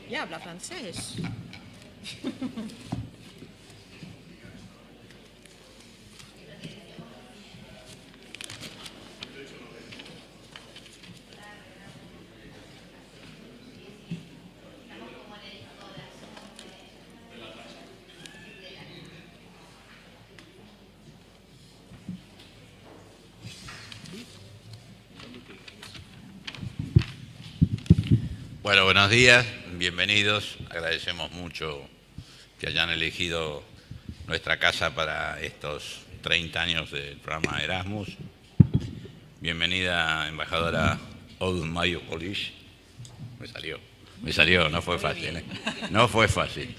Ya habla francés. Bueno, buenos días, bienvenidos. Agradecemos mucho que hayan elegido nuestra casa para estos 30 años del programa Erasmus. Bienvenida, embajadora Audun Mayo Polish. Me salió, no fue fácil, ¿eh? No fue fácil.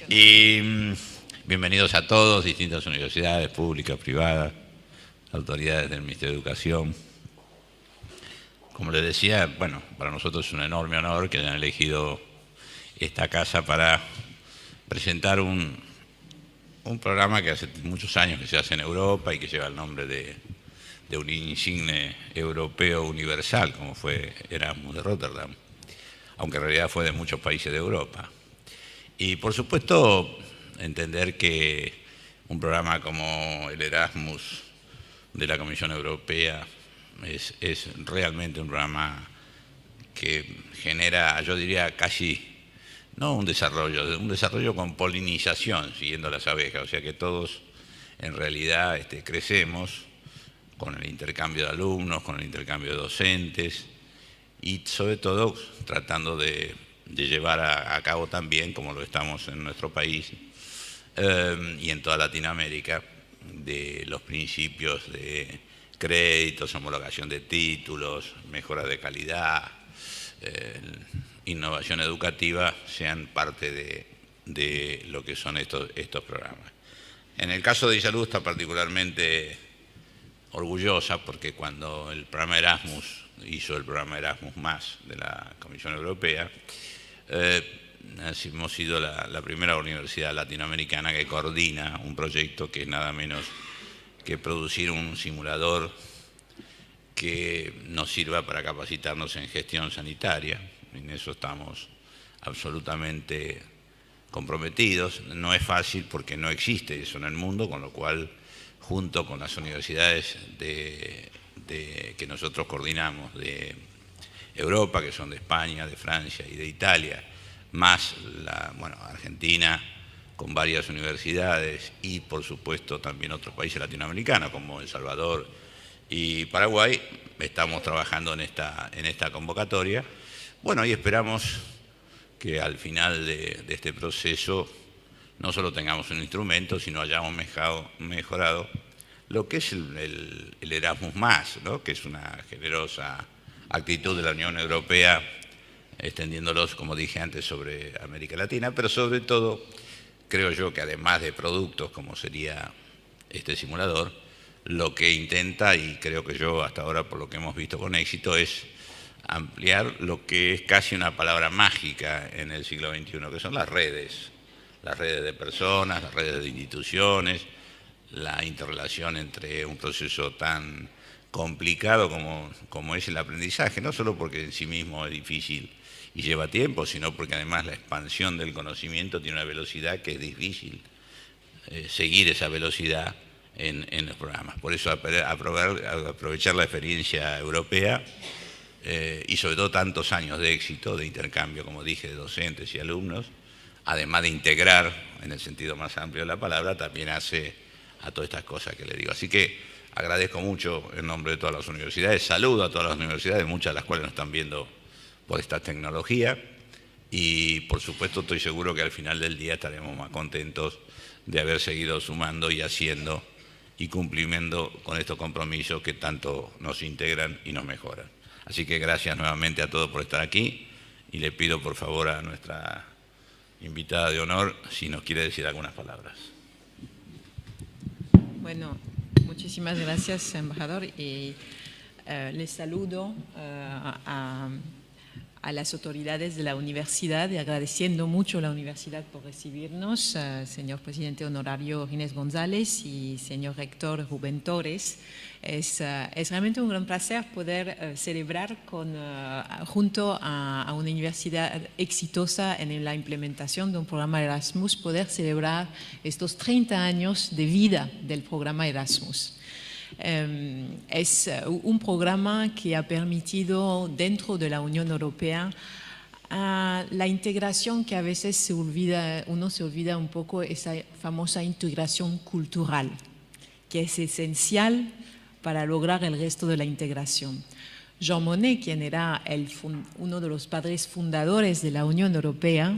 Y bienvenidos a todos, distintas universidades públicas, privadas, autoridades del Ministerio de Educación. Como les decía, bueno, para nosotros es un enorme honor que hayan elegido esta casa para presentar un programa que hace muchos años que se hace en Europa y que lleva el nombre de un insigne europeo universal, como fue Erasmus de Rotterdam, aunque en realidad fue de muchos países de Europa. Y por supuesto, entender que un programa como el Erasmus de la Comisión Europea es realmente un programa que genera, yo diría, casi, no un desarrollo con polinización, siguiendo las abejas, o sea que todos en realidad crecemos con el intercambio de alumnos, con el intercambio de docentes y sobre todo tratando de llevar a cabo también, como lo estamos en nuestro país y en toda Latinoamérica, de los principios de créditos, homologación de títulos, mejora de calidad, innovación educativa, sean parte de lo que son estos programas. En el caso de Isalud está particularmente orgullosa porque cuando el programa Erasmus hizo el programa Erasmus Más de la Comisión Europea, hemos sido la primera universidad latinoamericana que coordina un proyecto que es nada menos que producir un simulador que nos sirva para capacitarnos en gestión sanitaria. En eso estamos absolutamente comprometidos. No es fácil porque no existe eso en el mundo, con lo cual, junto con las universidades que nosotros coordinamos de Europa, que son de España, de Francia y de Italia, más Argentina, con varias universidades y por supuesto también otros países latinoamericanos como El Salvador y Paraguay, estamos trabajando en esta convocatoria. Bueno, y esperamos que al final de este proceso no solo tengamos un instrumento, sino hayamos mejorado lo que es el Erasmus Más, ¿no? Que es una generosa actitud de la Unión Europea, extendiéndolos, como dije antes, sobre América Latina, pero sobre todo creo yo que además de productos como sería este simulador, lo que intenta, y creo que yo hasta ahora por lo que hemos visto con éxito, es ampliar lo que es casi una palabra mágica en el siglo XXI, que son las redes de personas, las redes de instituciones, la interrelación entre un proceso tan complicado como es el aprendizaje, no solo porque en sí mismo es difícil y lleva tiempo, sino porque además la expansión del conocimiento tiene una velocidad que es difícil seguir esa velocidad en los programas. Por eso aprovechar la experiencia europea y sobre todo tantos años de éxito, de intercambio, como dije, de docentes y alumnos, además de integrar, en el sentido más amplio de la palabra, también hace a todas estas cosas que le digo. Así que agradezco mucho en nombre de todas las universidades, saludo a todas las universidades, muchas de las cuales nos están viendo por esta tecnología, y por supuesto estoy seguro que al final del día estaremos más contentos de haber seguido sumando y haciendo y cumpliendo con estos compromisos que tanto nos integran y nos mejoran. Así que gracias nuevamente a todos por estar aquí y le pido por favor a nuestra invitada de honor si nos quiere decir algunas palabras. Bueno, muchísimas gracias, embajador, y les saludo a a las autoridades de la universidad y agradeciendo mucho a la universidad por recibirnos, señor presidente honorario Ginés González y señor rector Rubén Torres. Es realmente un gran placer poder celebrar junto a una universidad exitosa en la implementación de un programa Erasmus, poder celebrar estos 30 años de vida del programa Erasmus. Es un programa que ha permitido dentro de la Unión Europea la integración que a veces uno se olvida un poco, esa famosa integración cultural, que es esencial para lograr el resto de la integración. Jean Monnet, quien era uno de los padres fundadores de la Unión Europea,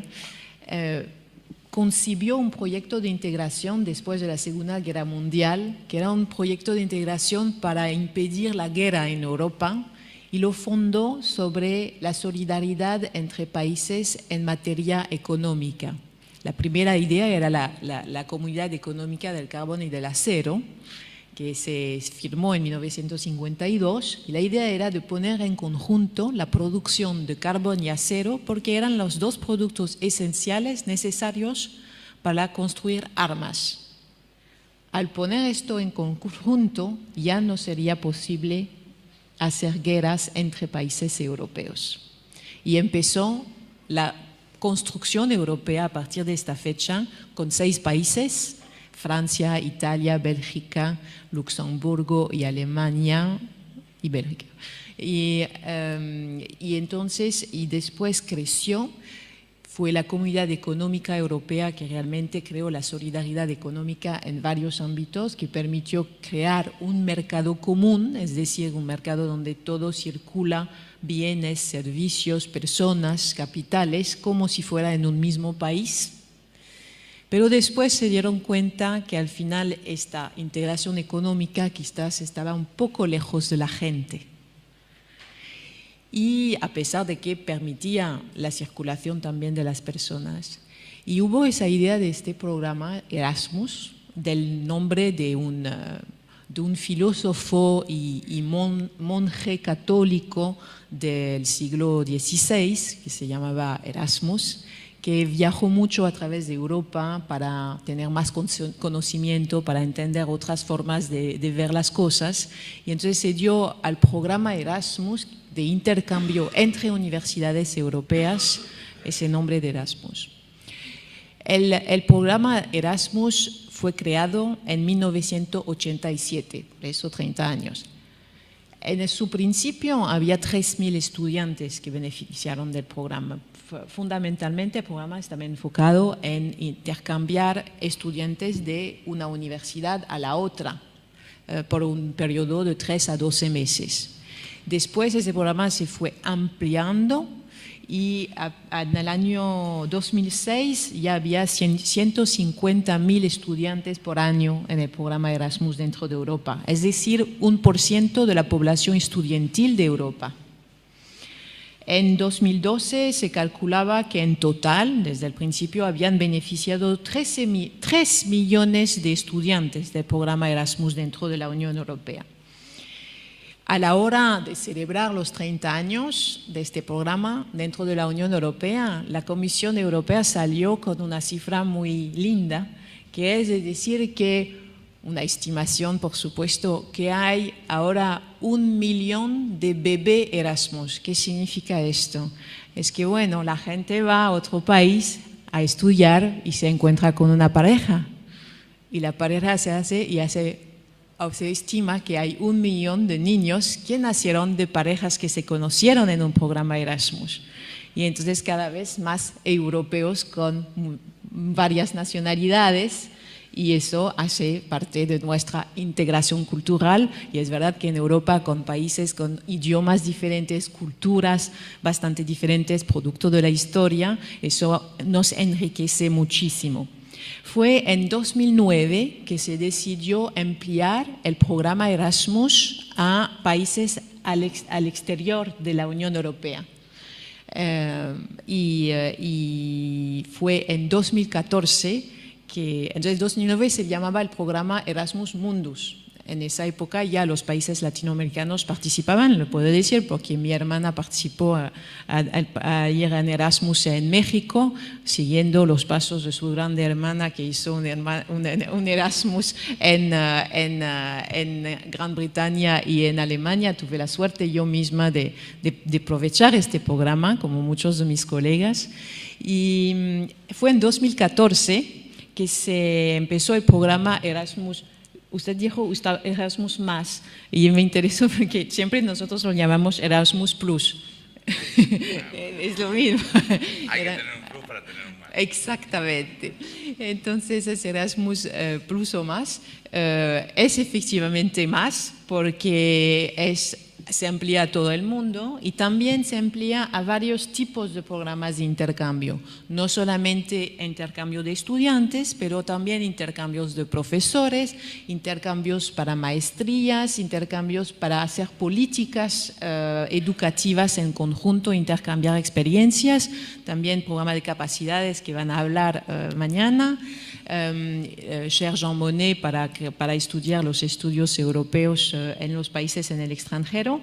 concibió un proyecto de integración después de la Segunda Guerra Mundial, que era un proyecto de integración para impedir la guerra en Europa, y lo fundó sobre la solidaridad entre países en materia económica. La primera idea era la Comunidad Económica del Carbón y del Acero, que se firmó en 1952, y la idea era de poner en conjunto la producción de carbón y acero porque eran los dos productos esenciales necesarios para construir armas. Al poner esto en conjunto, ya no sería posible hacer guerras entre países europeos. Y empezó la construcción europea a partir de esta fecha con 6 países: Francia, Italia, Bélgica, Luxemburgo y Alemania y Bélgica. Y después creció, fue la Comunidad Económica Europea que realmente creó la solidaridad económica en varios ámbitos, que permitió crear un mercado común, es decir, un mercado donde todo circula, bienes, servicios, personas, capitales, como si fuera en un mismo país. Pero después se dieron cuenta que al final esta integración económica quizás estaba un poco lejos de la gente. Y a pesar de que permitía la circulación también de las personas. Y hubo esa idea de este programa Erasmus, del nombre de un filósofo y monje católico del siglo XVI, que se llamaba Erasmus, que viajó mucho a través de Europa para tener más conocimiento, para entender otras formas de ver las cosas. Y entonces se dio al programa Erasmus de intercambio entre universidades europeas ese nombre de Erasmus. El programa Erasmus fue creado en 1987, eso 30 años. En su principio había 3.000 estudiantes que beneficiaron del programa. Fundamentalmente el programa estaba enfocado en intercambiar estudiantes de una universidad a la otra por un periodo de 3 a 12 meses. Después ese programa se fue ampliando y en el año 2006 ya había 150.000 estudiantes por año en el programa Erasmus dentro de Europa, es decir, 1% de la población estudiantil de Europa. En 2012 se calculaba que en total, desde el principio, habían beneficiado 3 millones de estudiantes del programa Erasmus dentro de la Unión Europea. A la hora de celebrar los 30 años de este programa dentro de la Unión Europea, la Comisión Europea salió con una cifra muy linda, que es decir que una estimación, por supuesto, que hay ahora 1 millón de bebés Erasmus. ¿Qué significa esto? Es que, bueno, la gente va a otro país a estudiar y se encuentra con una pareja. Y la pareja se estima que hay 1 millón de niños que nacieron de parejas que se conocieron en un programa Erasmus. Y entonces cada vez más europeos con varias nacionalidades, y eso hace parte de nuestra integración cultural. Y es verdad que en Europa, con países con idiomas diferentes, culturas bastante diferentes, producto de la historia, eso nos enriquece muchísimo. Fue en 2009 que se decidió ampliar el programa Erasmus a países al exterior de la Unión Europea. Y fue en 2014 que, entonces 2009 se llamaba el programa Erasmus Mundus. En esa época ya los países latinoamericanos participaban, lo puedo decir, porque mi hermana participó a ir en Erasmus en México, siguiendo los pasos de su grande hermana que hizo un Erasmus en Gran Bretaña y en Alemania. Tuve la suerte yo misma de aprovechar este programa, como muchos de mis colegas. Y fue en 2014 que se empezó el programa Erasmus. Usted dijo Erasmus más, y me interesó porque siempre nosotros lo llamamos Erasmus Plus. Es lo mismo. Hay que tener un plus para tener un más. Exactamente. Entonces es Erasmus Plus o más. Es efectivamente más porque se amplía a todo el mundo y también se amplía a varios tipos de programas de intercambio. No solamente intercambio de estudiantes, pero también intercambios de profesores, intercambios para maestrías, intercambios para hacer políticas educativas en conjunto, intercambiar experiencias, también programa de capacidades que van a hablar mañana. Cher Jean Monnet para estudiar los estudios europeos en los países en el extranjero.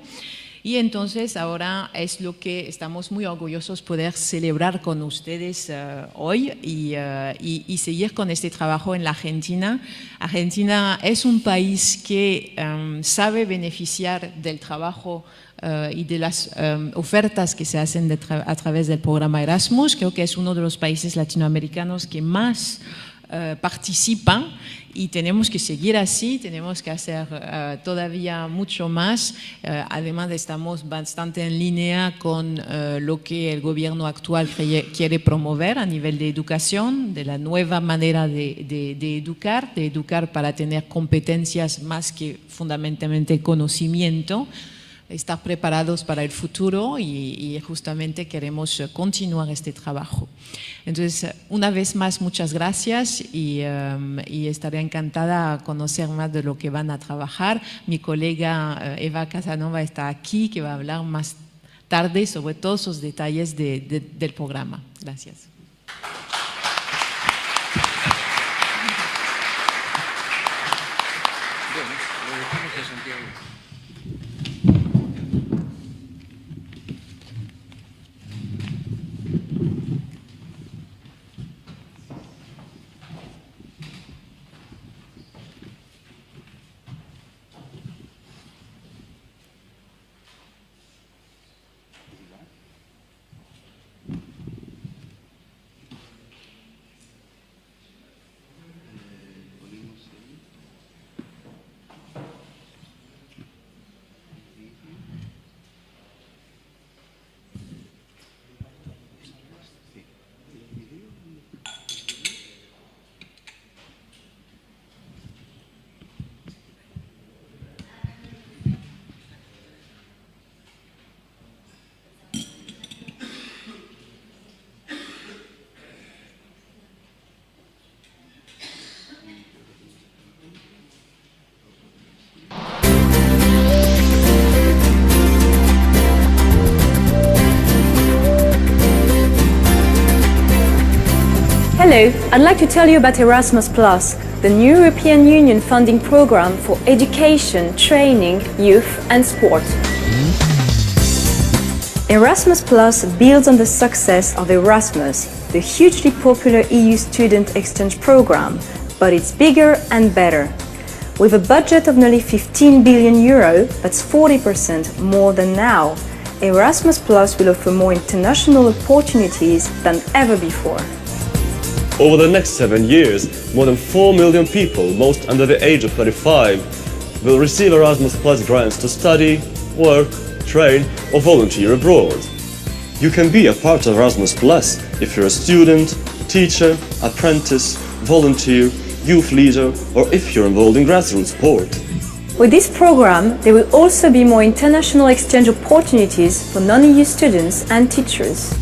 Y entonces ahora es lo que estamos muy orgullosos poder celebrar con ustedes hoy y seguir con este trabajo en la Argentina. Argentina es un país que sabe beneficiar del trabajo y de las ofertas que se hacen a través del programa Erasmus. Creo que es uno de los países latinoamericanos que más participan y tenemos que seguir así, tenemos que hacer todavía mucho más. Además estamos bastante en línea con lo que el gobierno actual quiere promover a nivel de educación, de la nueva manera de educar para tener competencias más que fundamentalmente conocimiento, estar preparados para el futuro y justamente queremos continuar este trabajo. Entonces, una vez más, muchas gracias y estaré encantada de conocer más de lo que van a trabajar. Mi colega Eva Casanova está aquí, que va a hablar más tarde sobre todos los detalles del programa. Gracias. Hello, I'd like to tell you about Erasmus+, the new European Union funding program for education, training, youth and sport. Erasmus+ builds on the success of Erasmus, the hugely popular EU student exchange program, but it's bigger and better. With a budget of nearly 15 billion euro, that's 40% more than now, Erasmus+ will offer more international opportunities than ever before. Over the next 7 years, more than 4 million people, most under the age of 35, will receive Erasmus+ grants to study, work, train or volunteer abroad. You can be a part of Erasmus+ if you're a student, teacher, apprentice, volunteer, youth leader or if you're involved in grassroots sport. With this program, there will also be more international exchange opportunities for non-EU students and teachers.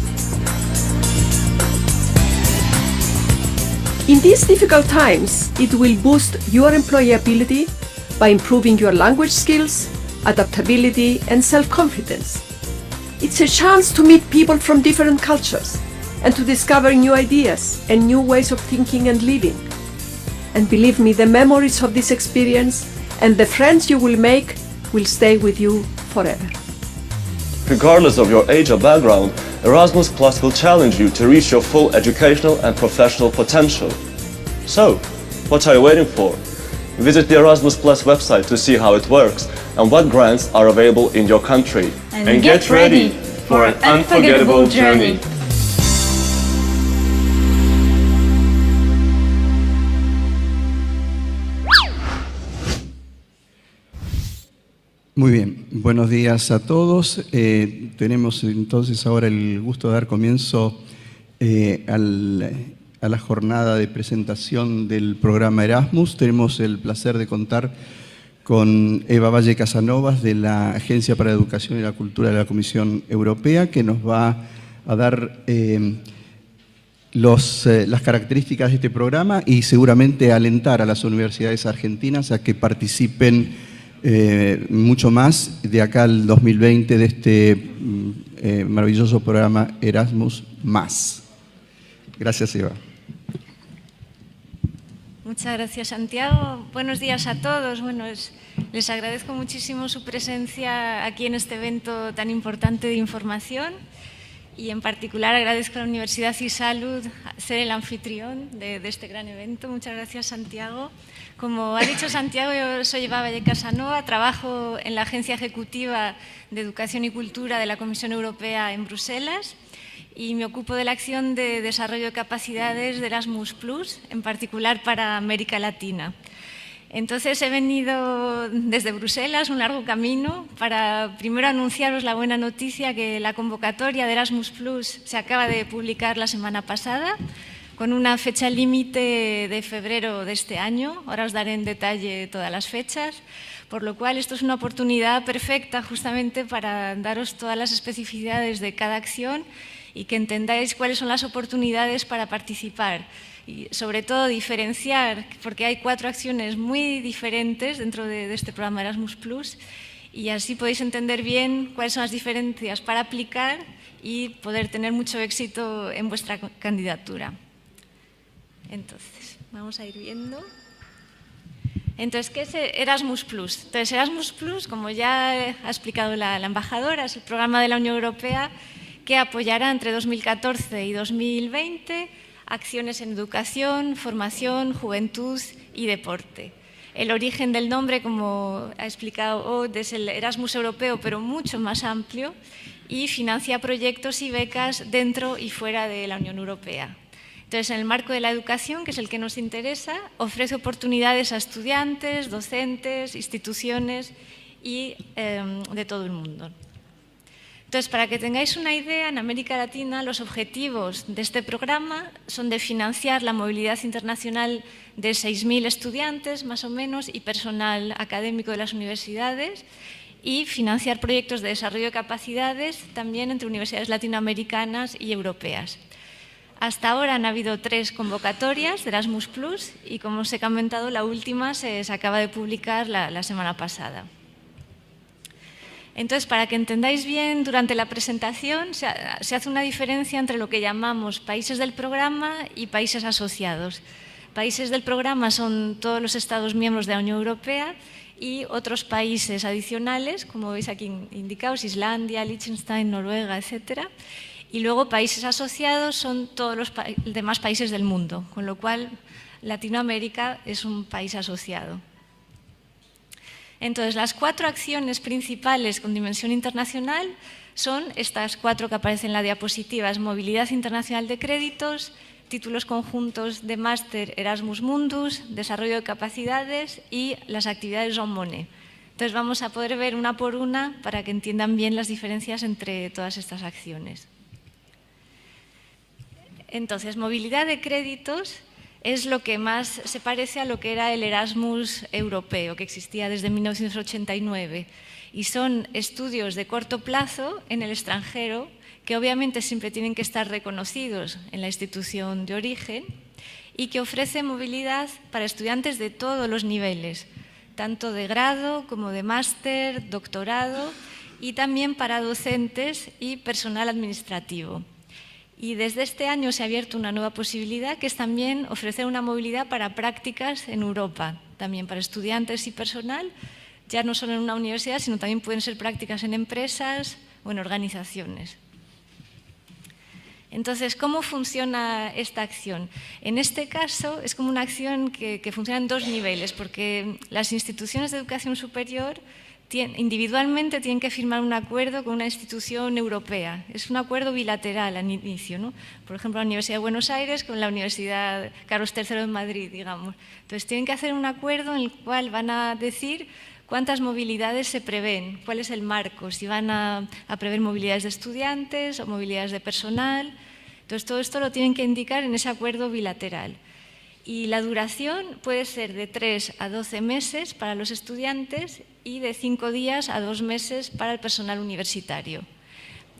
In these difficult times, it will boost your employability by improving your language skills, adaptability and self-confidence. It's a chance to meet people from different cultures and to discover new ideas and new ways of thinking and living. And believe me, the memories of this experience and the friends you will make will stay with you forever. Regardless of your age or background, Erasmus Plus will challenge you to reach your full educational and professional potential. So, what are you waiting for? Visit the Erasmus Plus website to see how it works and what grants are available in your country. And get ready for an unforgettable journey. Muy bien, buenos días a todos. Tenemos entonces ahora el gusto de dar comienzo a la jornada de presentación del programa Erasmus. Tenemos el placer de contar con Eva Valle Casanovas de la Agencia para la Educación y la Cultura de la Comisión Europea, que nos va a dar las características de este programa y seguramente alentar a las universidades argentinas a que participen mucho más de acá al 2020 de este maravilloso programa Erasmus+. Gracias, Eva. Muchas gracias, Santiago. Buenos días a todos. Bueno, les agradezco muchísimo su presencia aquí en este evento tan importante de información y en particular agradezco a la Universidad Isalud ser el anfitrión de este gran evento. Muchas gracias, Santiago. Como ha dicho Santiago, yo soy Eva Valle Casanova, trabajo en la Agencia Ejecutiva de Educación y Cultura de la Comisión Europea en Bruselas y me ocupo de la acción de desarrollo de capacidades de Erasmus+, en particular para América Latina. Entonces he venido desde Bruselas, un largo camino, para primero anunciaros la buena noticia que la convocatoria de Erasmus+ se acaba de publicar la semana pasada, con una fecha límite de febrero de este año. Ahora os daré en detalle todas las fechas, por lo cual esto es una oportunidad perfecta justamente para daros todas las especificidades de cada acción y que entendáis cuáles son las oportunidades para participar. Y sobre todo diferenciar, porque hay 4 acciones muy diferentes dentro de este programa Erasmus+, y así podéis entender bien cuáles son las diferencias para aplicar y poder tener mucho éxito en vuestra candidatura. Entonces, vamos a ir viendo. Entonces, ¿qué es Erasmus+? Entonces, Erasmus+, como ya ha explicado la embajadora, es el programa de la Unión Europea que apoyará entre 2014 y 2020 acciones en educación, formación, juventud y deporte. El origen del nombre, como ha explicado Aude, es el Erasmus europeo, pero mucho más amplio, y financia proyectos y becas dentro y fuera de la Unión Europea. Entonces, en el marco de la educación, que es el que nos interesa, ofrece oportunidades a estudiantes, docentes, instituciones y de todo el mundo. Entonces, para que tengáis una idea, en América Latina los objetivos de este programa son de financiar la movilidad internacional de 6.000 estudiantes, más o menos, y personal académico de las universidades, y financiar proyectos de desarrollo de capacidades también entre universidades latinoamericanas y europeas. Hasta ahora han habido 3 convocatorias de Erasmus+, y como os he comentado, la última se acaba de publicar la semana pasada. Entonces, para que entendáis bien, durante la presentación se hace una diferencia entre lo que llamamos países del programa y países asociados. Países del programa son todos los Estados miembros de la Unión Europea y otros países adicionales, como veis aquí indicados, Islandia, Liechtenstein, Noruega, etc. Y luego países asociados son todos los demás países del mundo, con lo cual Latinoamérica es un país asociado. Entonces, las 4 acciones principales con dimensión internacional son estas 4 que aparecen en la diapositiva: es movilidad internacional de créditos, títulos conjuntos de máster Erasmus Mundus, desarrollo de capacidades y las actividades Jean Monnet. Entonces, vamos a poder ver una por una para que entiendan bien las diferencias entre todas estas acciones. Entonces, movilidad de créditos es lo que más se parece a lo que era el Erasmus europeo, que existía desde 1989. Y son estudios de corto plazo en el extranjero, que obviamente siempre tienen que estar reconocidos en la institución de origen y que ofrece movilidad para estudiantes de todos los niveles, tanto de grado como de máster, doctorado, y también para docentes y personal administrativo. Y desde este año se ha abierto una nueva posibilidad, que es también ofrecer una movilidad para prácticas en Europa, también para estudiantes y personal, ya no solo en una universidad, sino también pueden ser prácticas en empresas o en organizaciones. Entonces, ¿cómo funciona esta acción? En este caso es como una acción que funciona en dos niveles, porque las instituciones de educación superior individualmente tienen que firmar un acuerdo con una institución europea. Es un acuerdo bilateral al inicio, ¿no? Por ejemplo, la Universidad de Buenos Aires con la Universidad Carlos III de Madrid, digamos. Entonces, tienen que hacer un acuerdo en el cual van a decir cuántas movilidades se prevén, cuál es el marco, si van a prever movilidades de estudiantes o movilidades de personal. Entonces, todo esto lo tienen que indicar en ese acuerdo bilateral. Y la duración puede ser de 3 a 12 meses para los estudiantes y de 5 días a 2 meses para el personal universitario.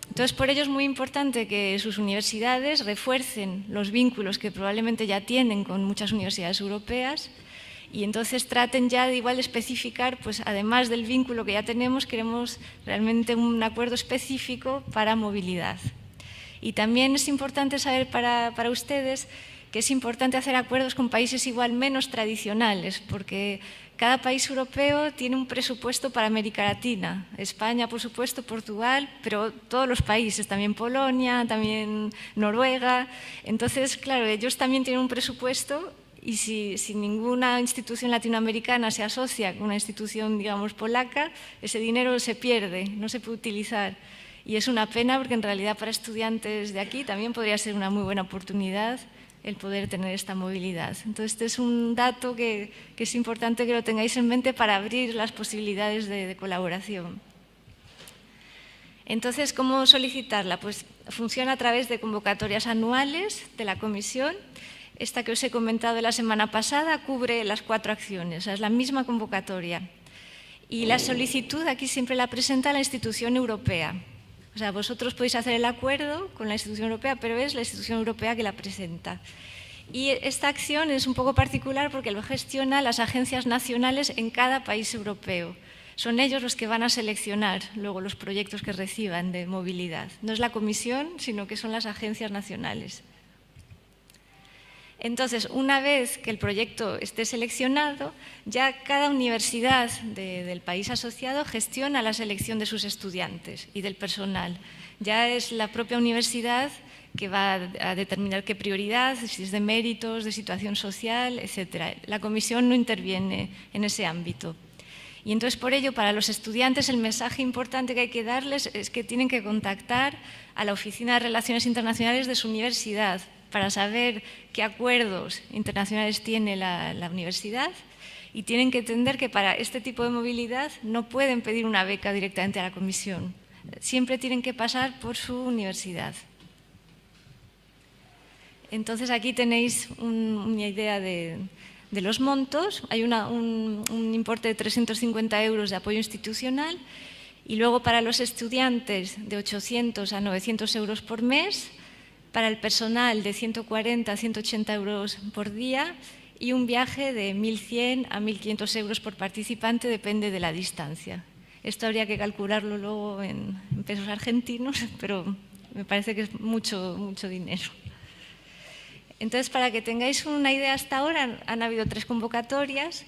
Entonces, por ello es muy importante que sus universidades refuercen los vínculos que probablemente ya tienen con muchas universidades europeas y entonces traten ya de igual especificar, pues además del vínculo que ya tenemos, queremos realmente un acuerdo específico para movilidad. Y también es importante saber para ustedes que es importante hacer acuerdos con países igual menos tradicionales, porque cada país europeo tiene un presupuesto para América Latina. España, por supuesto, Portugal, pero todos los países, también Polonia, también Noruega. Entonces, claro, ellos también tienen un presupuesto y si ninguna institución latinoamericana se asocia con una institución, digamos, polaca, ese dinero se pierde, no se puede utilizar. Y es una pena porque en realidad para estudiantes de aquí también podría ser una muy buena oportunidad el poder tener esta movilidad. Entonces, este es un dato que es importante que lo tengáis en mente para abrir las posibilidades de colaboración. Entonces, ¿cómo solicitarla? Pues funciona a través de convocatorias anuales de la Comisión. Esta que os he comentado la semana pasada cubre las 4 acciones, o sea, es la misma convocatoria. Y la solicitud aquí siempre la presenta la institución europea. O sea, vosotros podéis hacer el acuerdo con la institución europea, pero es la institución europea que la presenta. Y esta acción es un poco particular porque lo gestiona las agencias nacionales en cada país europeo. Son ellos los que van a seleccionar luego los proyectos que reciban de movilidad. No es la Comisión, sino que son las agencias nacionales. Entonces, una vez que el proyecto esté seleccionado, ya cada universidad del país asociado gestiona la selección de sus estudiantes y del personal. Ya es la propia universidad que va a determinar qué prioridad, si es de méritos, de situación social, etc. La Comisión no interviene en ese ámbito. Y entonces, por ello, para los estudiantes, el mensaje importante que hay que darles es que tienen que contactar a la Oficina de Relaciones Internacionales de su universidad para saber qué acuerdos internacionales tiene la universidad y tienen que entender que para este tipo de movilidad no pueden pedir una beca directamente a la Comisión. Siempre tienen que pasar por su universidad. Entonces, aquí tenéis una idea de los montos. Hay un importe de 350 € de apoyo institucional y luego para los estudiantes de 800 a 900 € por mes, para el personal de 140 a 180 € por día y un viaje de 1.100 a 1.500 € por participante, depende de la distancia. Esto habría que calcularlo luego en pesos argentinos, pero me parece que es mucho dinero. Entonces, para que tengáis una idea, hasta ahora han habido 3 convocatorias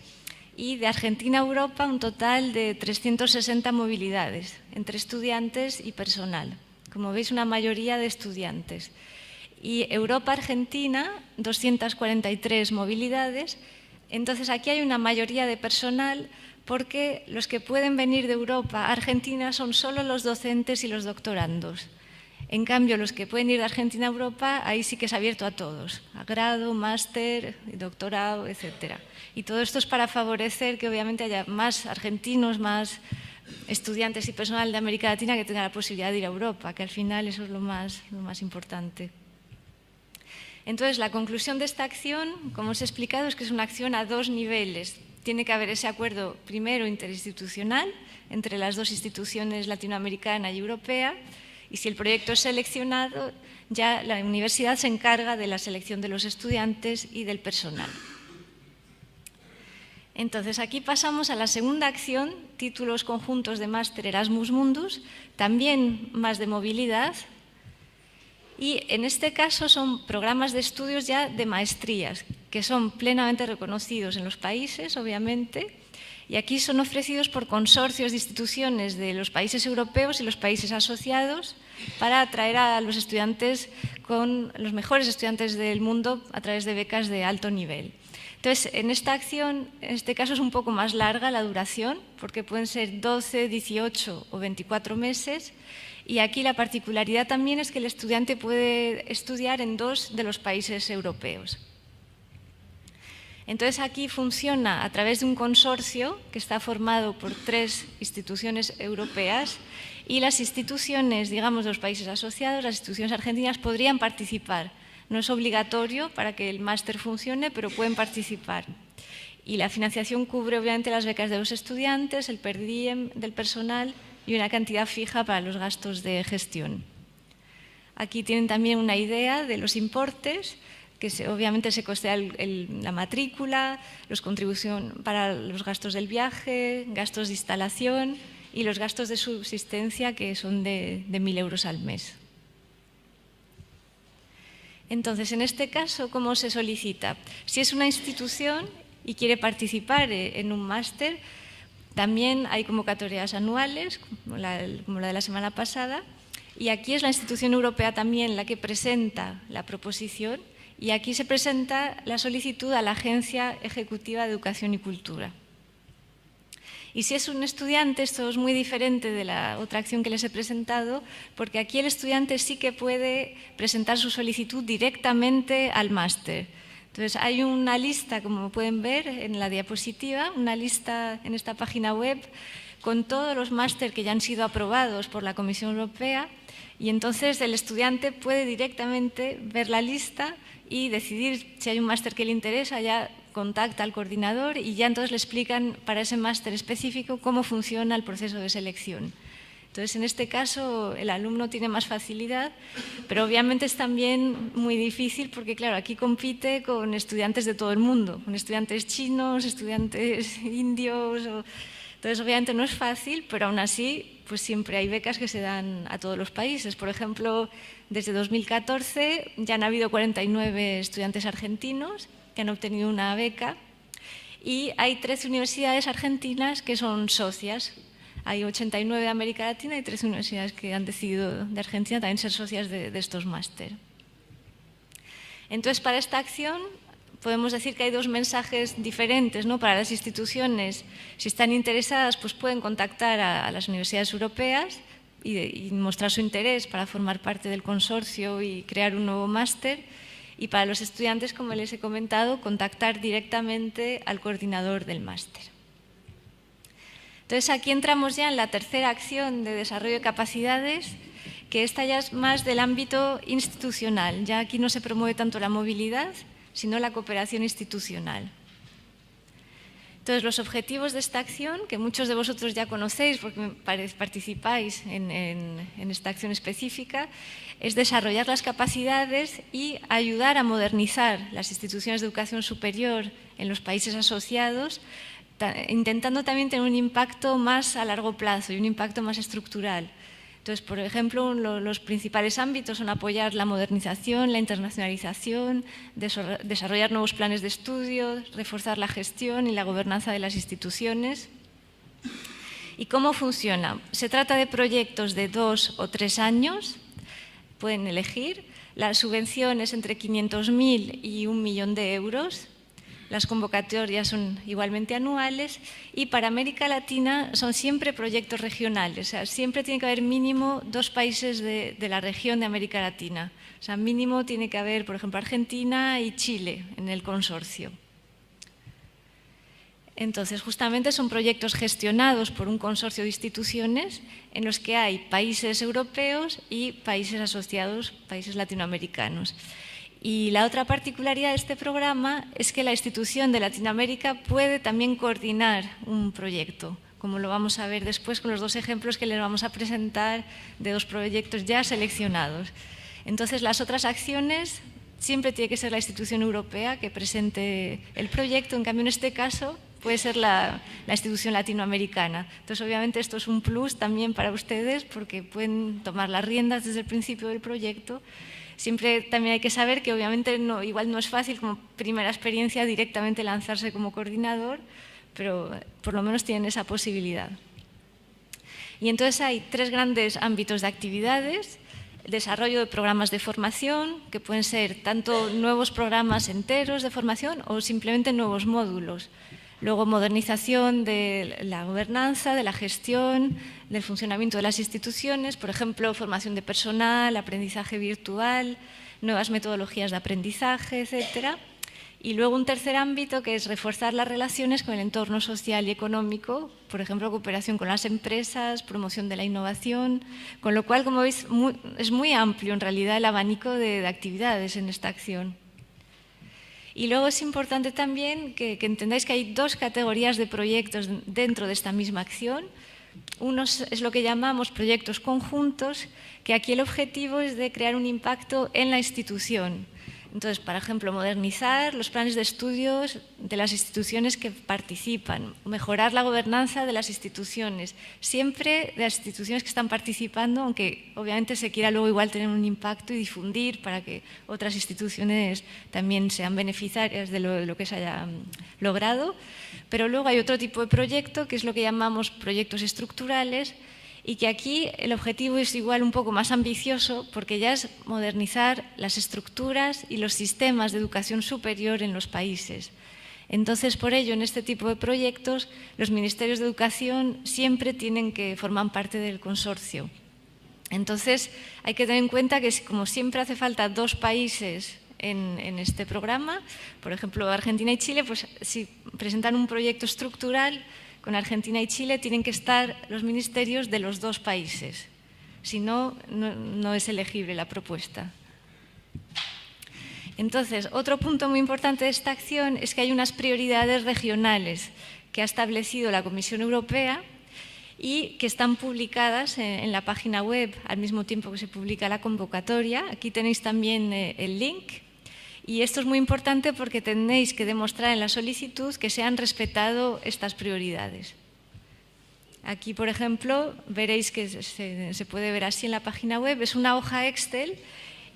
y de Argentina a Europa un total de 360 movilidades entre estudiantes y personal. Como veis, una mayoría de estudiantes. Y Europa-Argentina, 243 movilidades. Entonces, aquí hay una mayoría de personal porque los que pueden venir de Europa a Argentina son solo los docentes y los doctorandos. En cambio, los que pueden ir de Argentina a Europa, ahí sí que es abierto a todos, a grado, máster, doctorado, etc. Y todo esto es para favorecer que obviamente haya más argentinos, más estudiantes y personal de América Latina que tenga la posibilidad de ir a Europa, que al final eso es lo más importante. Entonces, la conclusión de esta acción, como os he explicado, es que es una acción a 2 niveles. Tiene que haber ese acuerdo primero interinstitucional entre las 2 instituciones latinoamericana y europea, y si el proyecto es seleccionado, ya la universidad se encarga de la selección de los estudiantes y del personal. Entonces, aquí pasamos a la segunda acción, títulos conjuntos de máster Erasmus Mundus, también más de movilidad. Y en este caso son programas de estudios ya de maestrías, que son plenamente reconocidos en los países, obviamente, y aquí son ofrecidos por consorcios de instituciones de los países europeos y los países asociados para atraer a los estudiantes con los mejores estudiantes del mundo a través de becas de alto nivel. Entonces, en esta acción, en este caso es un poco más larga la duración, porque pueden ser 12, 18 o 24 meses, y aquí la particularidad también es que el estudiante puede estudiar en 2 de los países europeos. Entonces aquí funciona a través de un consorcio que está formado por 3 instituciones europeas y las instituciones, digamos, de los países asociados, las instituciones argentinas podrían participar. No es obligatorio para que el máster funcione, pero pueden participar. Y la financiación cubre obviamente las becas de los estudiantes, el per diem del personal y una cantidad fija para los gastos de gestión. Aquí tienen también una idea de los importes, que obviamente se costea la matrícula, la contribución para los gastos del viaje, gastos de instalación y los gastos de subsistencia, que son de 1.000 euros al mes. Entonces, en este caso, ¿cómo se solicita? Si es una institución y quiere participar en un máster, también hay convocatorias anuales, como la de la semana pasada, y aquí es la institución europea también la que presenta la proposición, y aquí se presenta la solicitud a la Agencia Ejecutiva de Educación y Cultura. Y si es un estudiante, esto es muy diferente de la otra acción que les he presentado, porque aquí el estudiante sí que puede presentar su solicitud directamente al máster. Entonces, hay una lista, como pueden ver en la diapositiva, una lista en esta página web con todos los máster que ya han sido aprobados por la Comisión Europea, y entonces el estudiante puede directamente ver la lista y decidir si hay un máster que le interesa, ya contacta al coordinador y ya entonces le explican para ese máster específico cómo funciona el proceso de selección. Entonces, en este caso, el alumno tiene más facilidad, pero obviamente es también muy difícil porque, claro, aquí compite con estudiantes de todo el mundo, con estudiantes chinos, estudiantes indios. Entonces, obviamente no es fácil, pero aún así, pues siempre hay becas que se dan a todos los países. Por ejemplo, desde 2014 ya han habido 49 estudiantes argentinos que han obtenido una beca y hay 13 universidades argentinas que son socias. Hay 89 de América Latina y 13 universidades que han decidido de Argentina también ser socias de estos máster. Entonces, para esta acción podemos decir que hay 2 mensajes diferentes, ¿no? Para las instituciones, si están interesadas, pues pueden contactar a las universidades europeas y mostrar su interés para formar parte del consorcio y crear un nuevo máster. Y para los estudiantes, como les he comentado, contactar directamente al coordinador del máster. Entonces, aquí entramos ya en la tercera acción de desarrollo de capacidades, que esta ya es más del ámbito institucional. Ya aquí no se promueve tanto la movilidad, sino la cooperación institucional. Entonces, los objetivos de esta acción, que muchos de vosotros ya conocéis porque participáis en esta acción específica, es desarrollar las capacidades y ayudar a modernizar las instituciones de educación superior en los países asociados, intentando también tener un impacto más a largo plazo y un impacto más estructural. Entonces, por ejemplo, los principales ámbitos son apoyar la modernización, la internacionalización, desarrollar nuevos planes de estudio, reforzar la gestión y la gobernanza de las instituciones. ¿Y cómo funciona? Se trata de proyectos de 2 o 3 años, pueden elegir. La subvención es entre 500.000 y 1 millón de euros. Las convocatorias son igualmente anuales y para América Latina son siempre proyectos regionales. O sea, siempre tiene que haber mínimo 2 países de la región de América Latina. O sea, mínimo tiene que haber, por ejemplo, Argentina y Chile en el consorcio. Entonces, justamente son proyectos gestionados por un consorcio de instituciones en los que hay países europeos y países asociados, países latinoamericanos. Y la otra particularidad de este programa es que la institución de Latinoamérica puede también coordinar un proyecto, como lo vamos a ver después con los 2 ejemplos que les vamos a presentar de 2 proyectos ya seleccionados. Entonces, las otras acciones siempre tiene que ser la institución europea que presente el proyecto, en cambio en este caso puede ser la institución latinoamericana. Entonces, obviamente esto es un plus también para ustedes porque pueden tomar las riendas desde el principio del proyecto Siempre también hay que saber que obviamente igual no es fácil como primera experiencia directamente lanzarse como coordinador, pero por lo menos tienen esa posibilidad. Y entonces hay 3 grandes ámbitos de actividades: desarrollo de programas de formación, que pueden ser tanto nuevos programas enteros de formación o simplemente nuevos módulos. Luego, modernización de la gobernanza, de la gestión, del funcionamiento de las instituciones, por ejemplo, formación de personal, aprendizaje virtual, nuevas metodologías de aprendizaje, etc. Y luego un tercer ámbito, que es reforzar las relaciones con el entorno social y económico, por ejemplo, cooperación con las empresas, promoción de la innovación, con lo cual, como veis, es muy amplio en realidad el abanico de actividades en esta acción. Y luego es importante también que entendáis que hay 2 categorías de proyectos dentro de esta misma acción. Uno es lo que llamamos proyectos conjuntos, que aquí el objetivo es de crear un impacto en la institución. Entonces, por ejemplo, modernizar los planes de estudios de las instituciones que participan, mejorar la gobernanza de las instituciones, siempre de las instituciones que están participando, aunque obviamente se quiera luego igual tener un impacto y difundir para que otras instituciones también sean beneficiarias de lo que se haya logrado. Pero luego hay otro tipo de proyecto, que es lo que llamamos proyectos estructurales, y que aquí el objetivo es igual un poco más ambicioso, porque ya es modernizar las estructuras y los sistemas de educación superior en los países. Entonces, por ello, en este tipo de proyectos, los ministerios de educación siempre tienen que formar parte del consorcio. Entonces, hay que tener en cuenta que, como siempre hace falta 2 países en este programa, por ejemplo, Argentina y Chile, pues si presentan un proyecto estructural, con Argentina y Chile tienen que estar los ministerios de los 2 países. Si no, no es elegible la propuesta. Entonces, otro punto muy importante de esta acción es que hay unas prioridades regionales que ha establecido la Comisión Europea y que están publicadas en la página web al mismo tiempo que se publica la convocatoria. Aquí tenéis también el link. Y esto es muy importante porque tenéis que demostrar en la solicitud que se han respetado estas prioridades. Aquí, por ejemplo, veréis que se puede ver así en la página web. Es una hoja Excel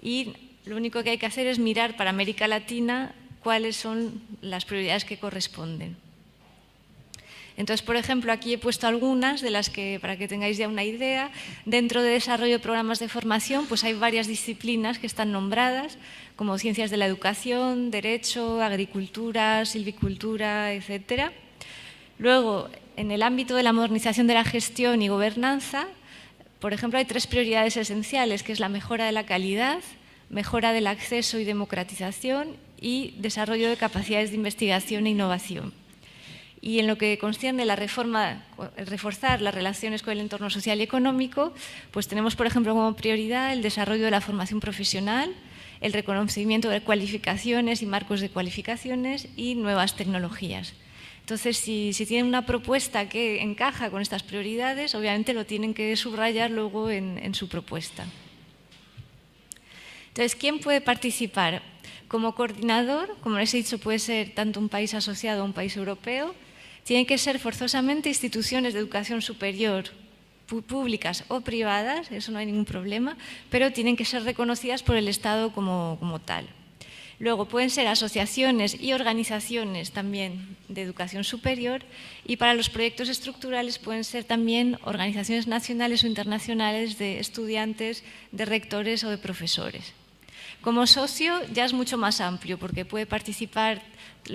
y lo único que hay que hacer es mirar para América Latina cuáles son las prioridades que corresponden. Entonces, por ejemplo, aquí he puesto algunas de las que, para que tengáis ya una idea, dentro de desarrollo de programas de formación, pues hay varias disciplinas que están nombradas, como ciencias de la educación, derecho, agricultura, silvicultura, etc. Luego, en el ámbito de la modernización de la gestión y gobernanza, por ejemplo, hay 3 prioridades esenciales, que es la mejora de la calidad, mejora del acceso y democratización y desarrollo de capacidades de investigación e innovación. Y en lo que concierne la reforma, reforzar las relaciones con el entorno social y económico, pues tenemos, por ejemplo, como prioridad el desarrollo de la formación profesional, el reconocimiento de cualificaciones y marcos de cualificaciones y nuevas tecnologías. Entonces, si tienen una propuesta que encaja con estas prioridades, obviamente lo tienen que subrayar luego en su propuesta. Entonces, ¿quién puede participar? Como coordinador, como les he dicho, puede ser tanto un país asociado o un país europeo. Tienen que ser forzosamente instituciones de educación superior, públicas o privadas, eso no hay ningún problema, pero tienen que ser reconocidas por el Estado como tal. Luego pueden ser asociaciones y organizaciones también de educación superior, y para los proyectos estructurales pueden ser también organizaciones nacionales o internacionales de estudiantes, de rectores o de profesores. Como socio ya es mucho más amplio, porque puede participar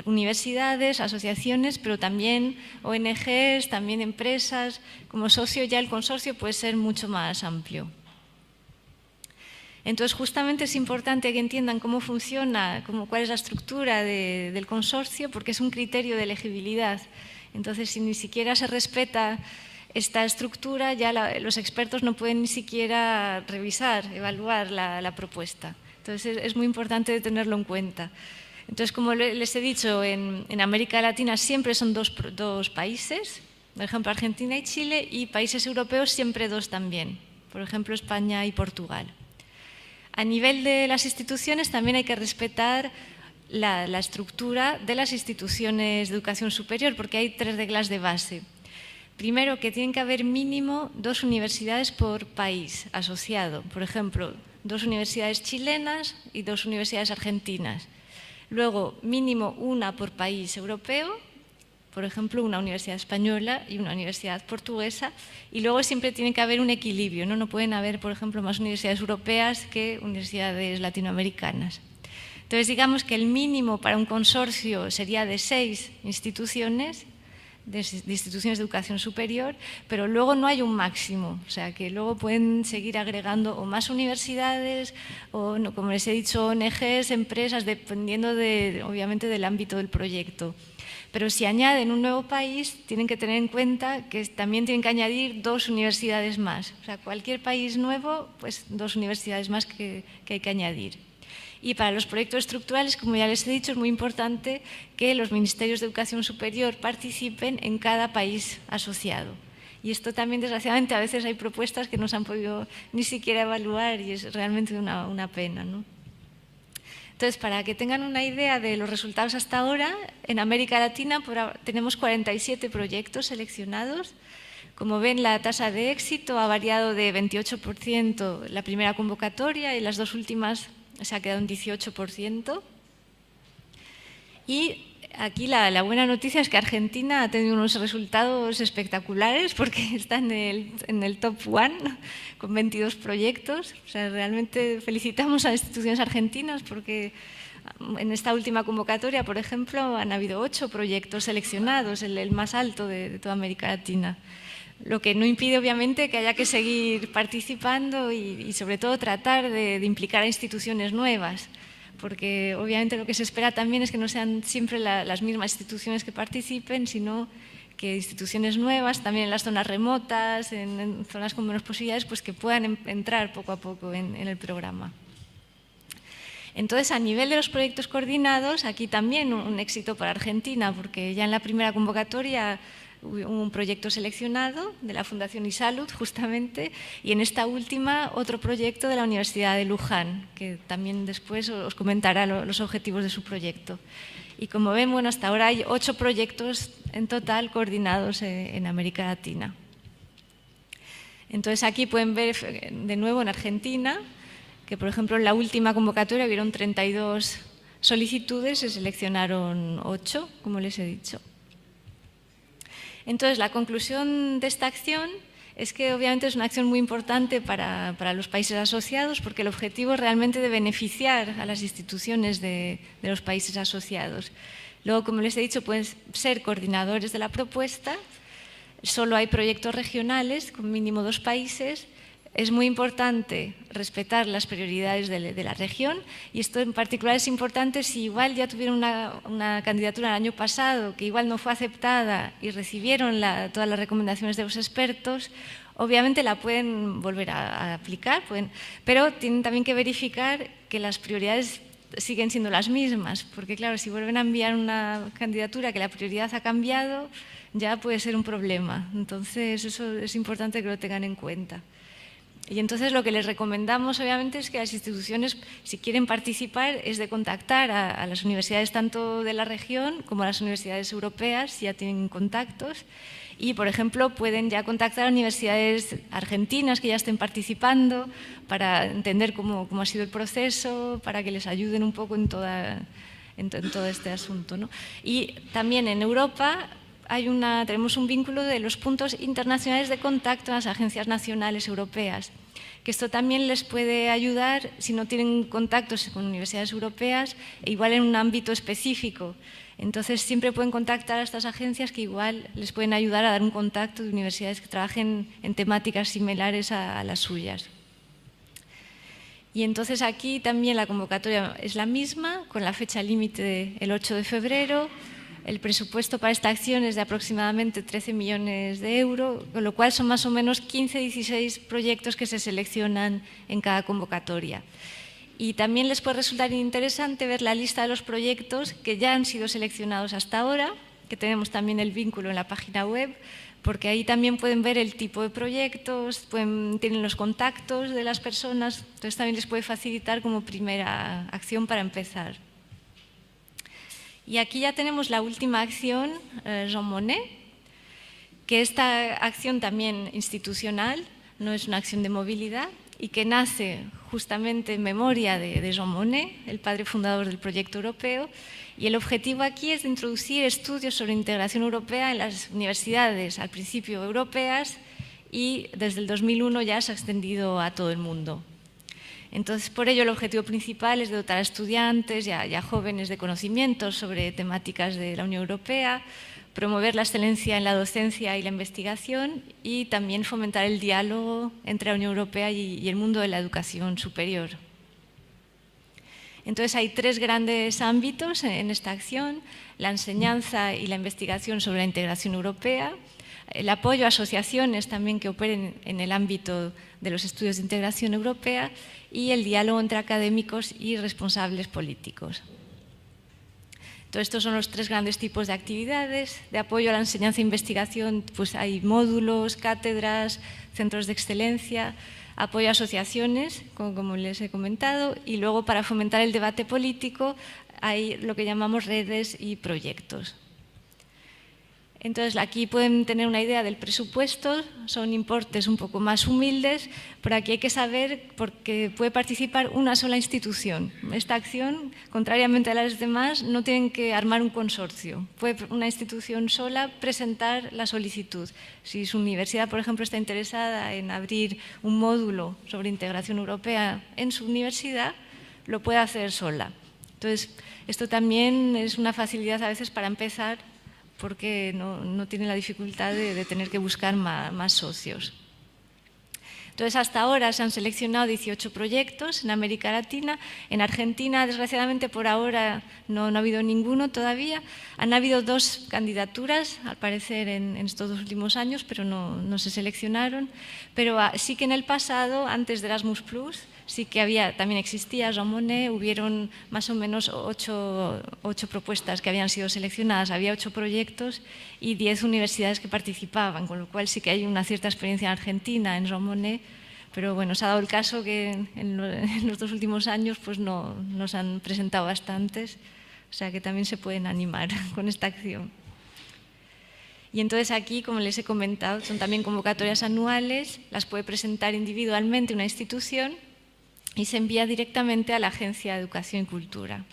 universidades, asociaciones, pero también ONGs, también empresas. Como socio ya el consorcio puede ser mucho más amplio. Entonces, justamente es importante que entiendan cómo funciona, cuál es la estructura del consorcio, porque es un criterio de elegibilidad. Entonces, si ni siquiera se respeta esta estructura, ya los expertos no pueden ni siquiera revisar, evaluar la propuesta. Entonces, es muy importante tenerlo en cuenta. Entonces, como les he dicho, en América Latina siempre son dos países, por ejemplo, Argentina y Chile, y países europeos siempre 2 también, por ejemplo, España y Portugal. A nivel de las instituciones también hay que respetar la estructura de las instituciones de educación superior, porque hay 3 reglas de base. Primero, que tienen que haber mínimo 2 universidades por país asociado. Por ejemplo, 2 universidades chilenas y 2 universidades argentinas. Luego, mínimo una por país europeo, por ejemplo, una universidad española y una universidad portuguesa, y luego siempre tiene que haber un equilibrio, ¿no? No pueden haber, por ejemplo, más universidades europeas que universidades latinoamericanas. Entonces, digamos que el mínimo para un consorcio sería de 6 instituciones, de instituciones de educación superior, pero luego no hay un máximo, o sea que luego pueden seguir agregando o más universidades o, no, como les he dicho, ONGs, empresas, dependiendo obviamente del ámbito del proyecto. Pero si añaden un nuevo país, tienen que tener en cuenta que también tienen que añadir 2 universidades más. O sea, cualquier país nuevo, pues 2 universidades más que hay que añadir. Y para los proyectos estructurales, como ya les he dicho, es muy importante que los ministerios de educación superior participen en cada país asociado. Y esto también, desgraciadamente, a veces hay propuestas que no se han podido ni siquiera evaluar y es realmente una pena, ¿no? Entonces, para que tengan una idea de los resultados hasta ahora, en América Latina tenemos 47 proyectos seleccionados. Como ven, la tasa de éxito ha variado de 28% la primera convocatoria y las 2 últimas se ha quedado en 18%. Y aquí la buena noticia es que Argentina ha tenido unos resultados espectaculares porque está en el top 1 con 22 proyectos. O sea, realmente felicitamos a las instituciones argentinas porque en esta última convocatoria, por ejemplo, han habido 8 proyectos seleccionados, el más alto de toda América Latina. Lo que no impide, obviamente, que haya que seguir participando y sobre todo, tratar de implicar a instituciones nuevas, porque obviamente lo que se espera también es que no sean siempre las mismas instituciones que participen, sino que instituciones nuevas, también en las zonas remotas, en zonas con menos posibilidades, pues que puedan entrar poco a poco en el programa. Entonces, a nivel de los proyectos coordinados, aquí también un éxito para Argentina, porque ya en la primera convocatoria un proyecto seleccionado de la Fundación iSalud, justamente, y en esta última otro proyecto de la Universidad de Luján, que también después os comentará los objetivos de su proyecto. Y como ven, bueno, hasta ahora hay 8 proyectos en total coordinados en América Latina. Entonces aquí pueden ver de nuevo en Argentina que, por ejemplo, en la última convocatoria hubieron 32 solicitudes, se seleccionaron 8, como les he dicho. Entonces, la conclusión de esta acción es que obviamente es una acción muy importante para los países asociados, porque el objetivo es realmente de beneficiar a las instituciones de los países asociados. Luego, como les he dicho, pueden ser coordinadores de la propuesta. Solo hay proyectos regionales con mínimo 2 países. Es muy importante respetar las prioridades de la región, y esto en particular es importante si igual ya tuvieron una candidatura el año pasado que igual no fue aceptada y recibieron todas las recomendaciones de los expertos. Obviamente la pueden volver a aplicar, pero tienen también que verificar que las prioridades siguen siendo las mismas, porque claro, si vuelven a enviar una candidatura que la prioridad ha cambiado, ya puede ser un problema. Entonces eso es importante que lo tengan en cuenta. Y entonces lo que les recomendamos, obviamente, es que las instituciones, si quieren participar, es de contactar a las universidades tanto de la región como a las universidades europeas, si ya tienen contactos. Y, por ejemplo, pueden ya contactar a universidades argentinas que ya estén participando para entender cómo ha sido el proceso, para que les ayuden un poco en todo este asunto, ¿no? Y también en Europa tenemos un vínculo de los puntos internacionales de contacto a las agencias nacionales europeas, que esto también les puede ayudar si no tienen contactos con universidades europeas, igual en un ámbito específico. Entonces siempre pueden contactar a estas agencias que igual les pueden ayudar a dar un contacto de universidades que trabajen en temáticas similares a las suyas. Y entonces aquí también la convocatoria es la misma, con la fecha límite el 8 de febrero. El presupuesto para esta acción es de aproximadamente 13 millones de euros, con lo cual son más o menos 15-16 proyectos que se seleccionan en cada convocatoria. Y también les puede resultar interesante ver la lista de los proyectos que ya han sido seleccionados hasta ahora, que tenemos también el vínculo en la página web, porque ahí también pueden ver el tipo de proyectos, tienen los contactos de las personas, entonces también les puede facilitar como primera acción para empezar. Y aquí ya tenemos la última acción, Jean Monnet, que esta acción también institucional, no es una acción de movilidad, y que nace justamente en memoria de Jean Monnet, el padre fundador del proyecto europeo, y el objetivo aquí es de introducir estudios sobre integración europea en las universidades, al principio europeas, y desde el 2001 ya se ha extendido a todo el mundo. Entonces, por ello, el objetivo principal es de dotar a estudiantes y a jóvenes de conocimientos sobre temáticas de la Unión Europea, promover la excelencia en la docencia y la investigación y también fomentar el diálogo entre la Unión Europea y el mundo de la educación superior. Entonces, hay 3 grandes ámbitos en esta acción: la enseñanza y la investigación sobre la integración europea, el apoyo a asociaciones también que operen en el ámbito de los estudios de integración europea y el diálogo entre académicos y responsables políticos. Entonces, estos son los 3 grandes tipos de actividades. De apoyo a la enseñanza e investigación, pues hay módulos, cátedras, centros de excelencia, apoyo a asociaciones, como les he comentado, y luego para fomentar el debate político hay lo que llamamos redes y proyectos. Entonces, aquí pueden tener una idea del presupuesto, son importes un poco más humildes, pero aquí hay que saber porque puede participar una sola institución. Esta acción, contrariamente a las demás, no tienen que armar un consorcio. Puede una institución sola presentar la solicitud. Si su universidad, por ejemplo, está interesada en abrir un módulo sobre integración europea en su universidad, lo puede hacer sola. Entonces, esto también es una facilidad a veces para empezar, porque no tiene la dificultad de tener que buscar más socios. Entonces, hasta ahora se han seleccionado 18 proyectos en América Latina. En Argentina, desgraciadamente, por ahora no ha habido ninguno todavía. Han habido 2 candidaturas, al parecer, en estos 2 últimos años, pero no se seleccionaron. Pero sí que en el pasado, antes de Erasmus+, sí que también existía Jean Monnet, hubieron más o menos 8 propuestas que habían sido seleccionadas, había 8 proyectos y 10 universidades que participaban, con lo cual sí que hay una cierta experiencia en Argentina, en Jean Monnet, pero bueno, se ha dado el caso que en los 2 últimos años pues no nos han presentado bastantes, o sea que también se pueden animar con esta acción. Y entonces aquí, como les he comentado, son también convocatorias anuales, las puede presentar individualmente una institución y se envía directamente a la Agencia de Educación y Cultura.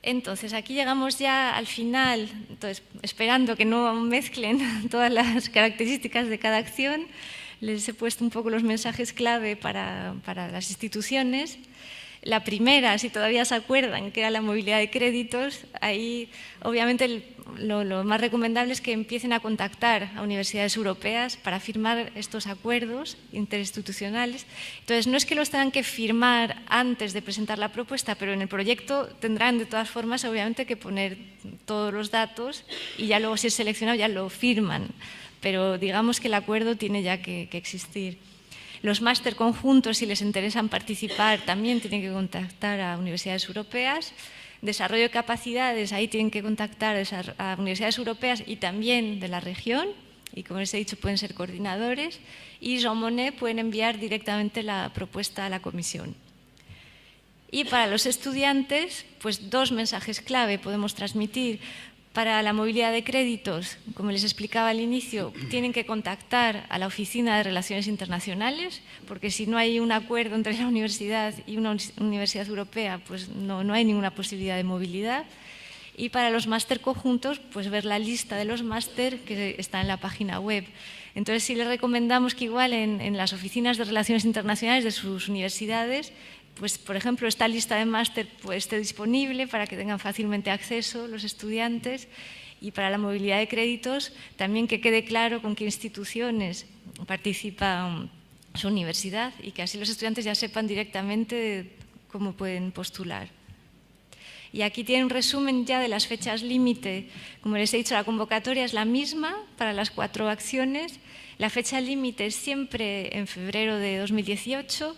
Entonces, aquí llegamos ya al final, entonces, esperando que no mezclen todas las características de cada acción, les he puesto un poco los mensajes clave para las instituciones. La primera, si todavía se acuerdan, que era la movilidad de créditos, ahí obviamente lo más recomendable es que empiecen a contactar a universidades europeas para firmar estos acuerdos interinstitucionales. Entonces, no es que los tengan que firmar antes de presentar la propuesta, pero en el proyecto tendrán de todas formas obviamente que poner todos los datos y ya luego, si es seleccionado, ya lo firman. Pero digamos que el acuerdo tiene ya que existir. Los máster conjuntos, si les interesan participar, también tienen que contactar a universidades europeas. Desarrollo de capacidades, ahí tienen que contactar a universidades europeas y también de la región, y como les he dicho, pueden ser coordinadores. Y Jean Monnet pueden enviar directamente la propuesta a la comisión. Y para los estudiantes, pues 2 mensajes clave podemos transmitir. Para la movilidad de créditos, como les explicaba al inicio, tienen que contactar a la Oficina de Relaciones Internacionales, porque si no hay un acuerdo entre la universidad y una universidad europea, pues no hay ninguna posibilidad de movilidad. Y para los máster conjuntos, pues ver la lista de los máster que está en la página web. Entonces, sí les recomendamos que igual en las oficinas de Relaciones Internacionales de sus universidades, pues, por ejemplo, esta lista de máster pues, esté disponible para que tengan fácilmente acceso los estudiantes, y para la movilidad de créditos también que quede claro con qué instituciones participa su universidad y que así los estudiantes ya sepan directamente cómo pueden postular. Y aquí tiene un resumen ya de las fechas límite. Como les he dicho, la convocatoria es la misma para las 4 acciones. La fecha límite es siempre en febrero de 2018.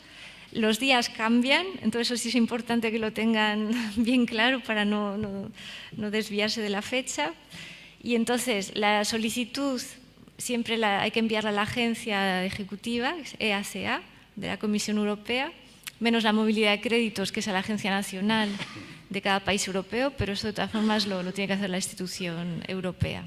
Los días cambian, entonces eso sí es importante que lo tengan bien claro para no desviarse de la fecha. Y entonces la solicitud siempre hay que enviarla a la agencia ejecutiva, EACA, de la Comisión Europea, menos la movilidad de créditos, que es a la agencia nacional de cada país europeo, pero eso de todas formas lo tiene que hacer la institución europea.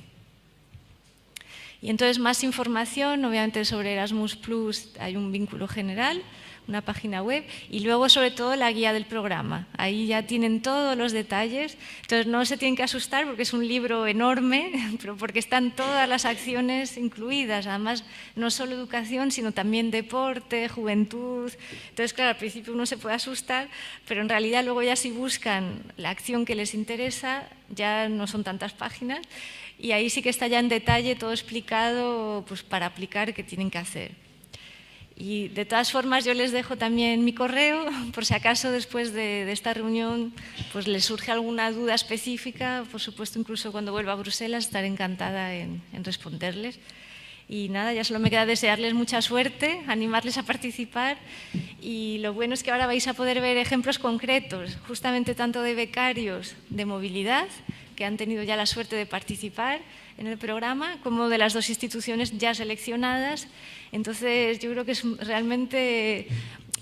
Y entonces más información, obviamente sobre Erasmus Plus hay un vínculo general, una página web, y luego sobre todo la guía del programa. Ahí ya tienen todos los detalles, entonces no se tienen que asustar porque es un libro enorme, pero porque están todas las acciones incluidas, además no solo educación, sino también deporte, juventud. Entonces, claro, al principio uno se puede asustar, pero en realidad luego ya si buscan la acción que les interesa, ya no son tantas páginas, y ahí sí que está ya en detalle todo explicado, pues, para aplicar qué tienen que hacer. Y de todas formas yo les dejo también mi correo, por si acaso después de esta reunión pues les surge alguna duda específica, por supuesto incluso cuando vuelva a Bruselas estaré encantada en responderles. Y nada, ya solo me queda desearles mucha suerte, animarles a participar, y lo bueno es que ahora vais a poder ver ejemplos concretos, justamente tanto de becarios de movilidad, que han tenido ya la suerte de participar en el programa, como de las dos instituciones ya seleccionadas. Entonces yo creo que es realmente,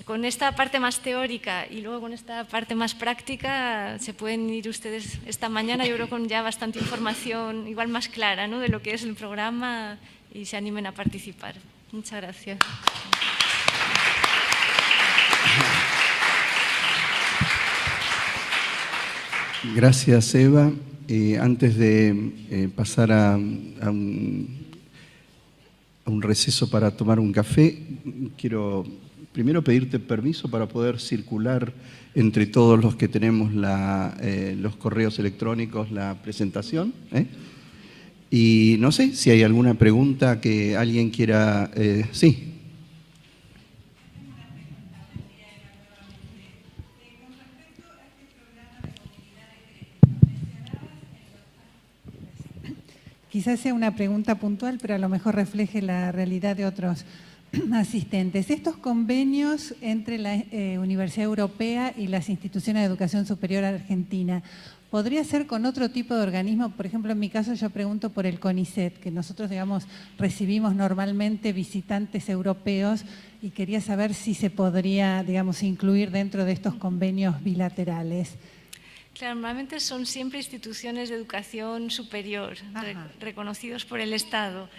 con esta parte más teórica y luego con esta parte más práctica, se pueden ir ustedes esta mañana, yo creo, con ya bastante información igual más clara, ¿no?, de lo que es el programa, y se animen a participar. Muchas gracias. Gracias, Eva. Antes de pasar a un receso para tomar un café, quiero primero pedirte permiso para poder circular entre todos los que tenemos los correos electrónicos, la presentación. Y no sé si hay alguna pregunta que alguien quiera... sí. Quizás sea una pregunta puntual, pero a lo mejor refleje la realidad de otros asistentes. Estos convenios entre la Universidad Europea y las instituciones de educación superior argentina, ¿podría ser con otro tipo de organismo? Por ejemplo, en mi caso yo pregunto por el CONICET, que nosotros, digamos, recibimos normalmente visitantes europeos, y quería saber si se podría, digamos, incluir dentro de estos convenios bilaterales. Claro, normalmente son siempre instituciones de educación superior, reconocidos por el Estado.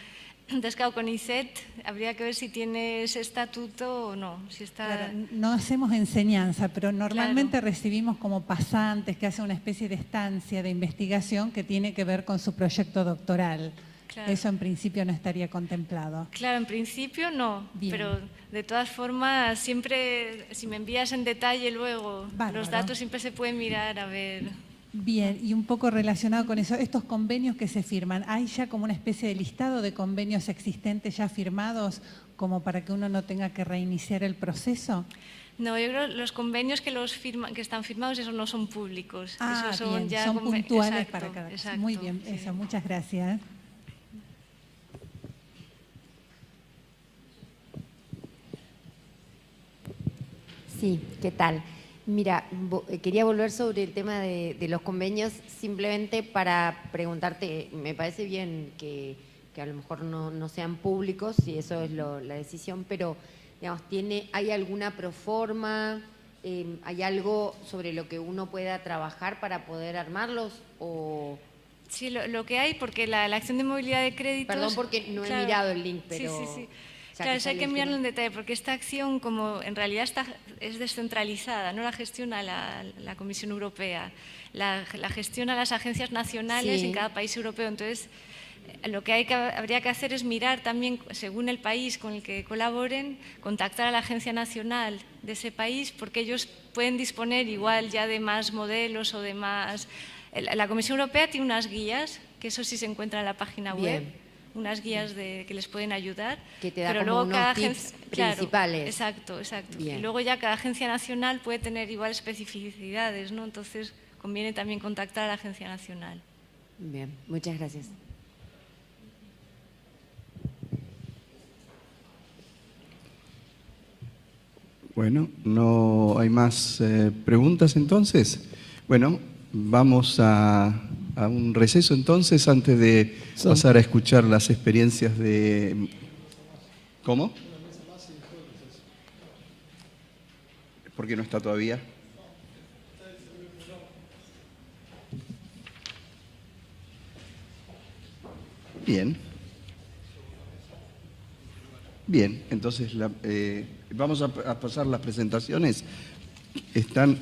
Entonces, claro, CONICET habría que ver si tiene ese estatuto o no. Si está... Claro, no hacemos enseñanza, pero normalmente recibimos como pasantes que hacen una especie de estancia de investigación que tiene que ver con su proyecto doctoral. Claro. Eso en principio no estaría contemplado. Claro, en principio no, pero de todas formas siempre, si me envías en detalle luego los datos, siempre se pueden mirar a ver. Bien, y un poco relacionado con eso, estos convenios que se firman, ¿hay ya como una especie de listado de convenios existentes ya firmados como para que uno no tenga que reiniciar el proceso? No, yo creo que los convenios que están firmados, esos no son públicos. Esos son bien, ya son puntuales. Exacto, para cada exacto, Muy bien, sí. Eso, muchas gracias. Sí, ¿qué tal? Mira, quería volver sobre el tema de los convenios, simplemente para preguntarte, me parece bien que a lo mejor no sean públicos, si eso es la decisión, pero digamos, ¿hay alguna proforma, hay algo sobre lo que uno pueda trabajar para poder armarlos? O... Sí, lo que hay, porque la acción de movilidad de créditos... Perdón porque no he mirado el link, pero... Sí. Claro, eso hay que mirarlo en detalle, porque esta acción, como en realidad es descentralizada, no la gestiona la Comisión Europea, la gestiona las agencias nacionales en cada país europeo. Entonces, lo que habría que hacer es mirar también, según el país con el que colaboren, contactar a la agencia nacional de ese país, porque ellos pueden disponer igual ya de más modelos o de más... La Comisión Europea tiene unas guías, que eso sí se encuentra en la página web. Unas guías que les pueden ayudar. Que te da pero como luego unos tips principales. Claro, exacto. Bien. Y luego ya cada agencia nacional puede tener igual especificidades, ¿no? Entonces conviene también contactar a la agencia nacional. Bien, muchas gracias. Bueno, no hay más preguntas entonces. Bueno, vamos a un receso entonces antes de pasar a escuchar las experiencias de... ¿Cómo? ¿Por qué no está todavía? Bien. Bien, entonces vamos a pasar las presentaciones. Están...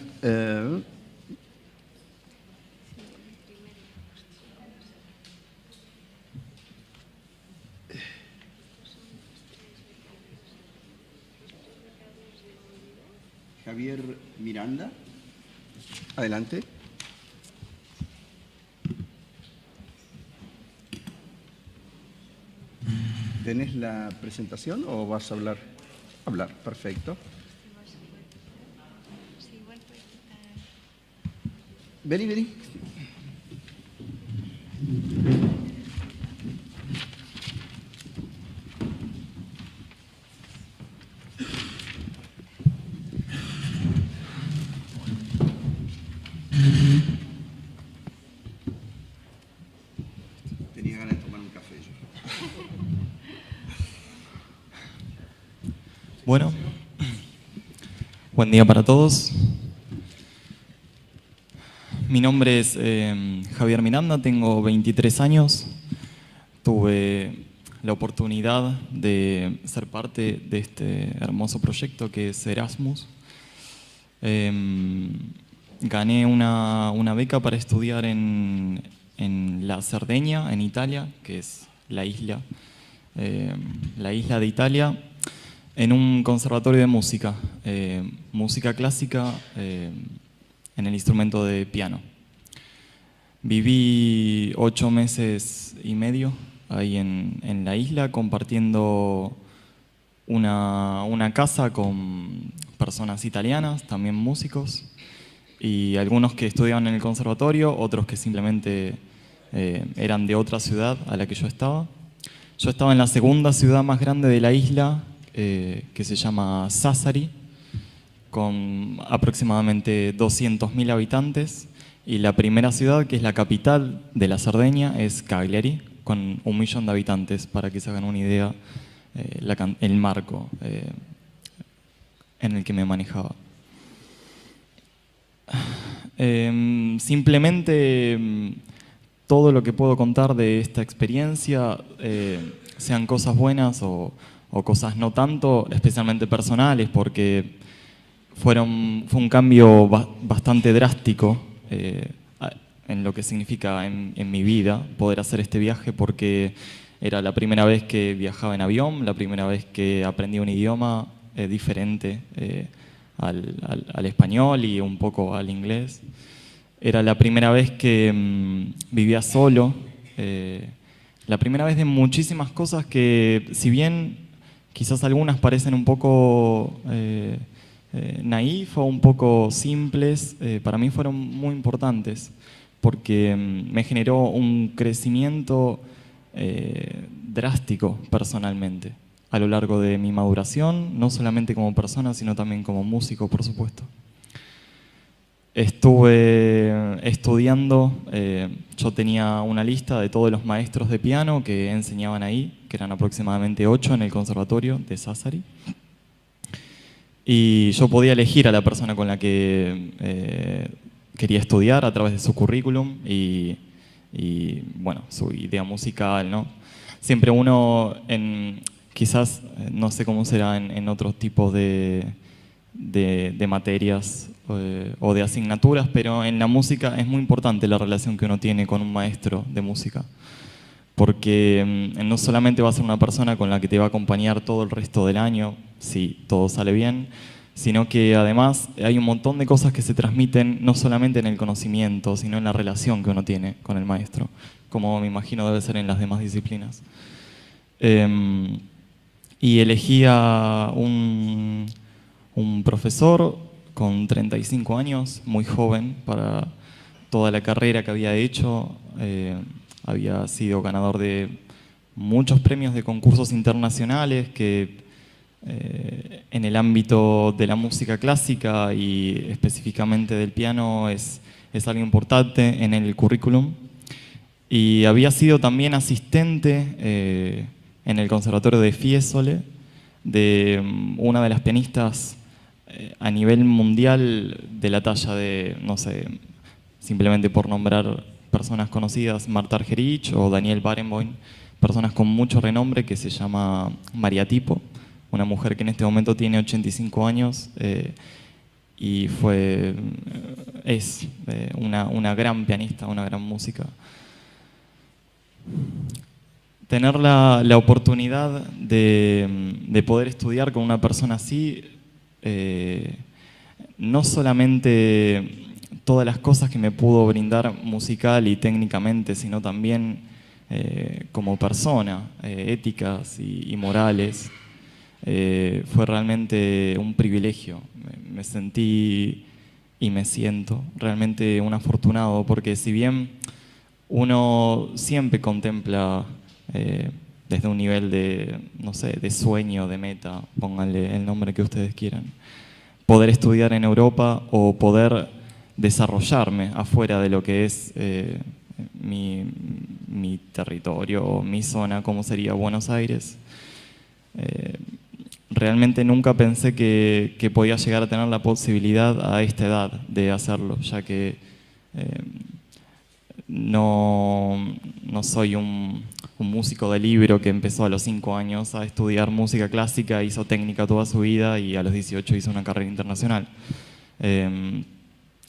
Javier Miranda, adelante. ¿Tenés la presentación o vas a hablar? Hablar, perfecto. Vení, vení. Tenía ganas de tomar un café yo. Bueno, buen día para todos. Mi nombre es Javier Miranda, tengo 23 años. Tuve la oportunidad de ser parte de este hermoso proyecto que es Erasmus. Gané una beca para estudiar en la Cerdeña, en Italia, que es la isla de Italia, en un conservatorio de música, música clásica en el instrumento de piano. Viví 8 meses y medio ahí en la isla, compartiendo una casa con personas italianas, también músicos, y algunos que estudiaban en el conservatorio, otros que simplemente eran de otra ciudad a la que yo estaba. Yo estaba en la segunda ciudad más grande de la isla, que se llama Sassari, con aproximadamente 200.000 habitantes, y la primera ciudad, que es la capital de la Cerdeña, es Cagliari, con 1 millón de habitantes, para que se hagan una idea el marco en el que me manejaba. Simplemente todo lo que puedo contar de esta experiencia, sean cosas buenas o cosas no tanto, especialmente personales, porque fue un cambio bastante drástico en lo que significa en mi vida poder hacer este viaje, porque era la primera vez que viajaba en avión, la primera vez que aprendí un idioma diferente al español y un poco al inglés. Era la primera vez que vivía solo, la primera vez de muchísimas cosas que, si bien quizás algunas parecen un poco naif o un poco simples, para mí fueron muy importantes, porque me generó un crecimiento drástico personalmente a lo largo de mi maduración, no solamente como persona, sino también como músico, por supuesto. Estuve estudiando, yo tenía una lista de todos los maestros de piano que enseñaban ahí, que eran aproximadamente 8 en el conservatorio de Sassari. Y yo podía elegir a la persona con la que quería estudiar a través de su currículum y bueno, su idea musical, ¿no? Siempre uno, quizás, no sé cómo será en otros tipos de materias o de asignaturas, pero en la música es muy importante la relación que uno tiene con un maestro de música, porque no solamente va a ser una persona con la que te va a acompañar todo el resto del año, si todo sale bien, sino que además hay un montón de cosas que se transmiten no solamente en el conocimiento, sino en la relación que uno tiene con el maestro, como me imagino debe ser en las demás disciplinas. Y elegí a un profesor con 35 años, muy joven para toda la carrera que había hecho. Había sido ganador de muchos premios de concursos internacionales que en el ámbito de la música clásica y específicamente del piano es algo importante en el currículum. Y había sido también asistente en el Conservatorio de Fiesole de una de las pianistas a nivel mundial de la talla de, no sé, simplemente por nombrar personas conocidas, Marta Argerich o Daniel Barenboim, personas con mucho renombre, que se llama Maria Tipo. una mujer que en este momento tiene 85 años y es una gran pianista, una gran música. Tener la oportunidad de poder estudiar con una persona así, no solamente todas las cosas que me pudo brindar musical y técnicamente, sino también como persona, éticas y morales, fue realmente un privilegio. Me sentí y me siento realmente un afortunado, porque si bien uno siempre contempla desde un nivel de, no sé, de sueño, de meta, pónganle el nombre que ustedes quieran, poder estudiar en Europa o poder desarrollarme afuera de lo que es mi territorio o mi zona, como sería Buenos Aires. Realmente nunca pensé que podía llegar a tener la posibilidad a esta edad de hacerlo, ya que no soy un músico de libro que empezó a los 5 años a estudiar música clásica, hizo técnica toda su vida y a los 18 hizo una carrera internacional.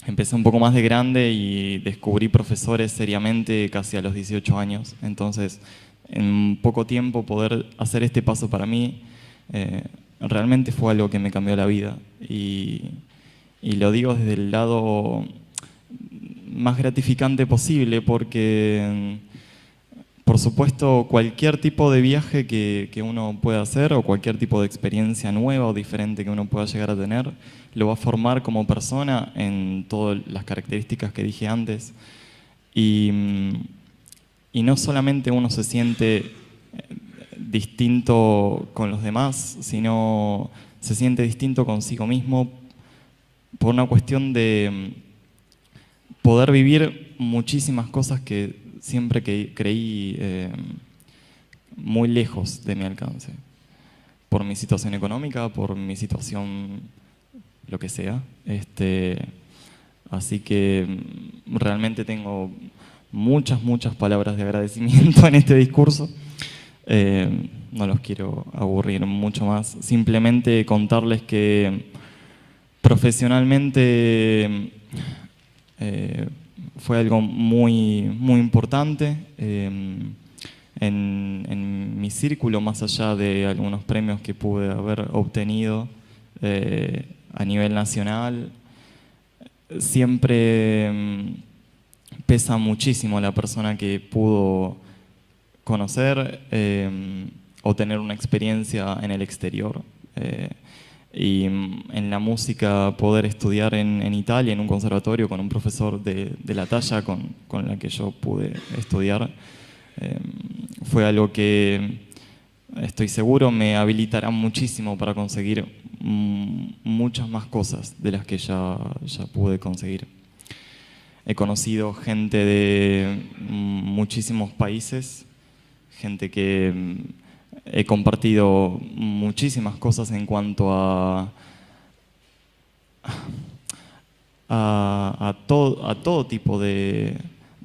Empecé un poco más de grande y descubrí profesores seriamente casi a los 18 años. Entonces, en poco tiempo poder hacer este paso para mí realmente fue algo que me cambió la vida. Y lo digo desde el lado más gratificante posible, porque por supuesto cualquier tipo de viaje que uno pueda hacer o cualquier tipo de experiencia nueva o diferente que uno pueda llegar a tener lo va a formar como persona en todas las características que dije antes, y no solamente uno se siente distinto con los demás, sino se siente distinto consigo mismo por una cuestión de poder vivir muchísimas cosas que siempre creí muy lejos de mi alcance, por mi situación económica, por mi situación, lo que sea. Así que realmente tengo muchas palabras de agradecimiento en este discurso. No los quiero aburrir mucho más. Simplemente contarles que profesionalmente fue algo muy importante en mi círculo, más allá de algunos premios que pude haber obtenido a nivel nacional. Siempre pesa muchísimo la persona que pudo conocer o tener una experiencia en el exterior. Y en la música, poder estudiar en Italia, en un conservatorio, con un profesor de la talla con la que yo pude estudiar, fue algo que estoy seguro me habilitará muchísimo para conseguir muchas más cosas de las que ya pude conseguir. He conocido gente de muchísimos países, gente que he compartido muchísimas cosas en cuanto a todo tipo de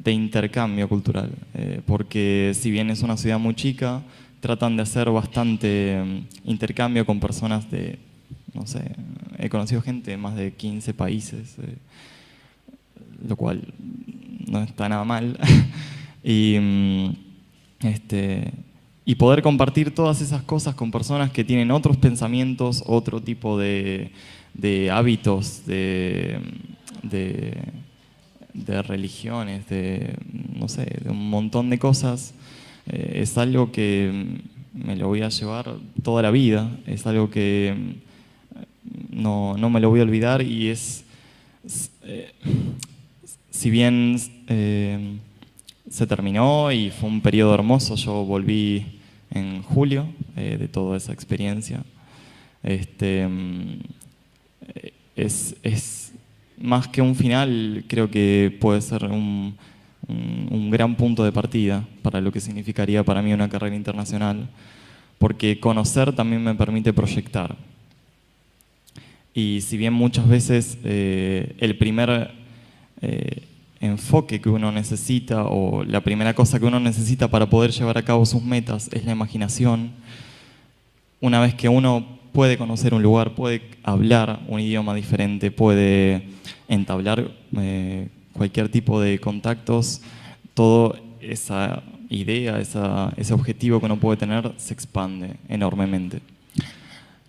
intercambio cultural, porque si bien es una ciudad muy chica, tratan de hacer bastante intercambio con personas de, no sé, he conocido gente de más de 15 países, lo cual no está nada mal. Y poder compartir todas esas cosas con personas que tienen otros pensamientos, otro tipo de hábitos, de religiones, no sé, de un montón de cosas, es algo que me lo voy a llevar toda la vida, es algo que no me lo voy a olvidar, y si bien se terminó y fue un periodo hermoso, yo volví en julio de toda esa experiencia. Es más que un final, creo que puede ser un gran punto de partida para lo que significaría para mí una carrera internacional, porque conocer también me permite proyectar. Y si bien muchas veces el primer enfoque que uno necesita, o la primera cosa que uno necesita para poder llevar a cabo sus metas, es la imaginación, una vez que uno puede conocer un lugar, puede hablar un idioma diferente, puede entablar cualquier tipo de contactos, toda esa idea, ese objetivo que uno puede tener se expande enormemente.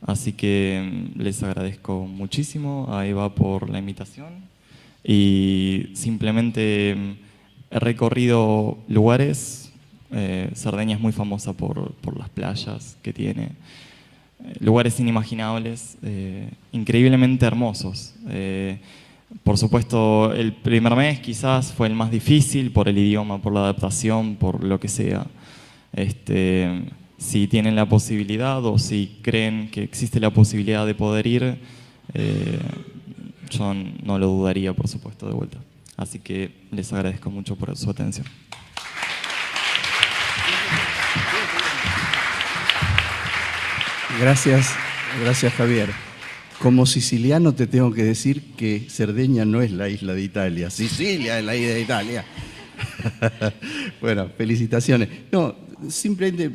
Así que les agradezco muchísimo a Eva por la invitación y simplemente he recorrido lugares. Cerdeña es muy famosa por las playas que tiene, lugares inimaginables, increíblemente hermosos. Por supuesto, el primer mes quizás fue el más difícil por el idioma, por la adaptación, por lo que sea. Si tienen la posibilidad o si creen que existe la posibilidad de poder ir, yo no lo dudaría, por supuesto, de vuelta. Así que les agradezco mucho por su atención. Gracias Javier. Como siciliano te tengo que decir que Cerdeña no es la isla de Italia, Sicilia es la isla de Italia. Bueno, felicitaciones. No, simplemente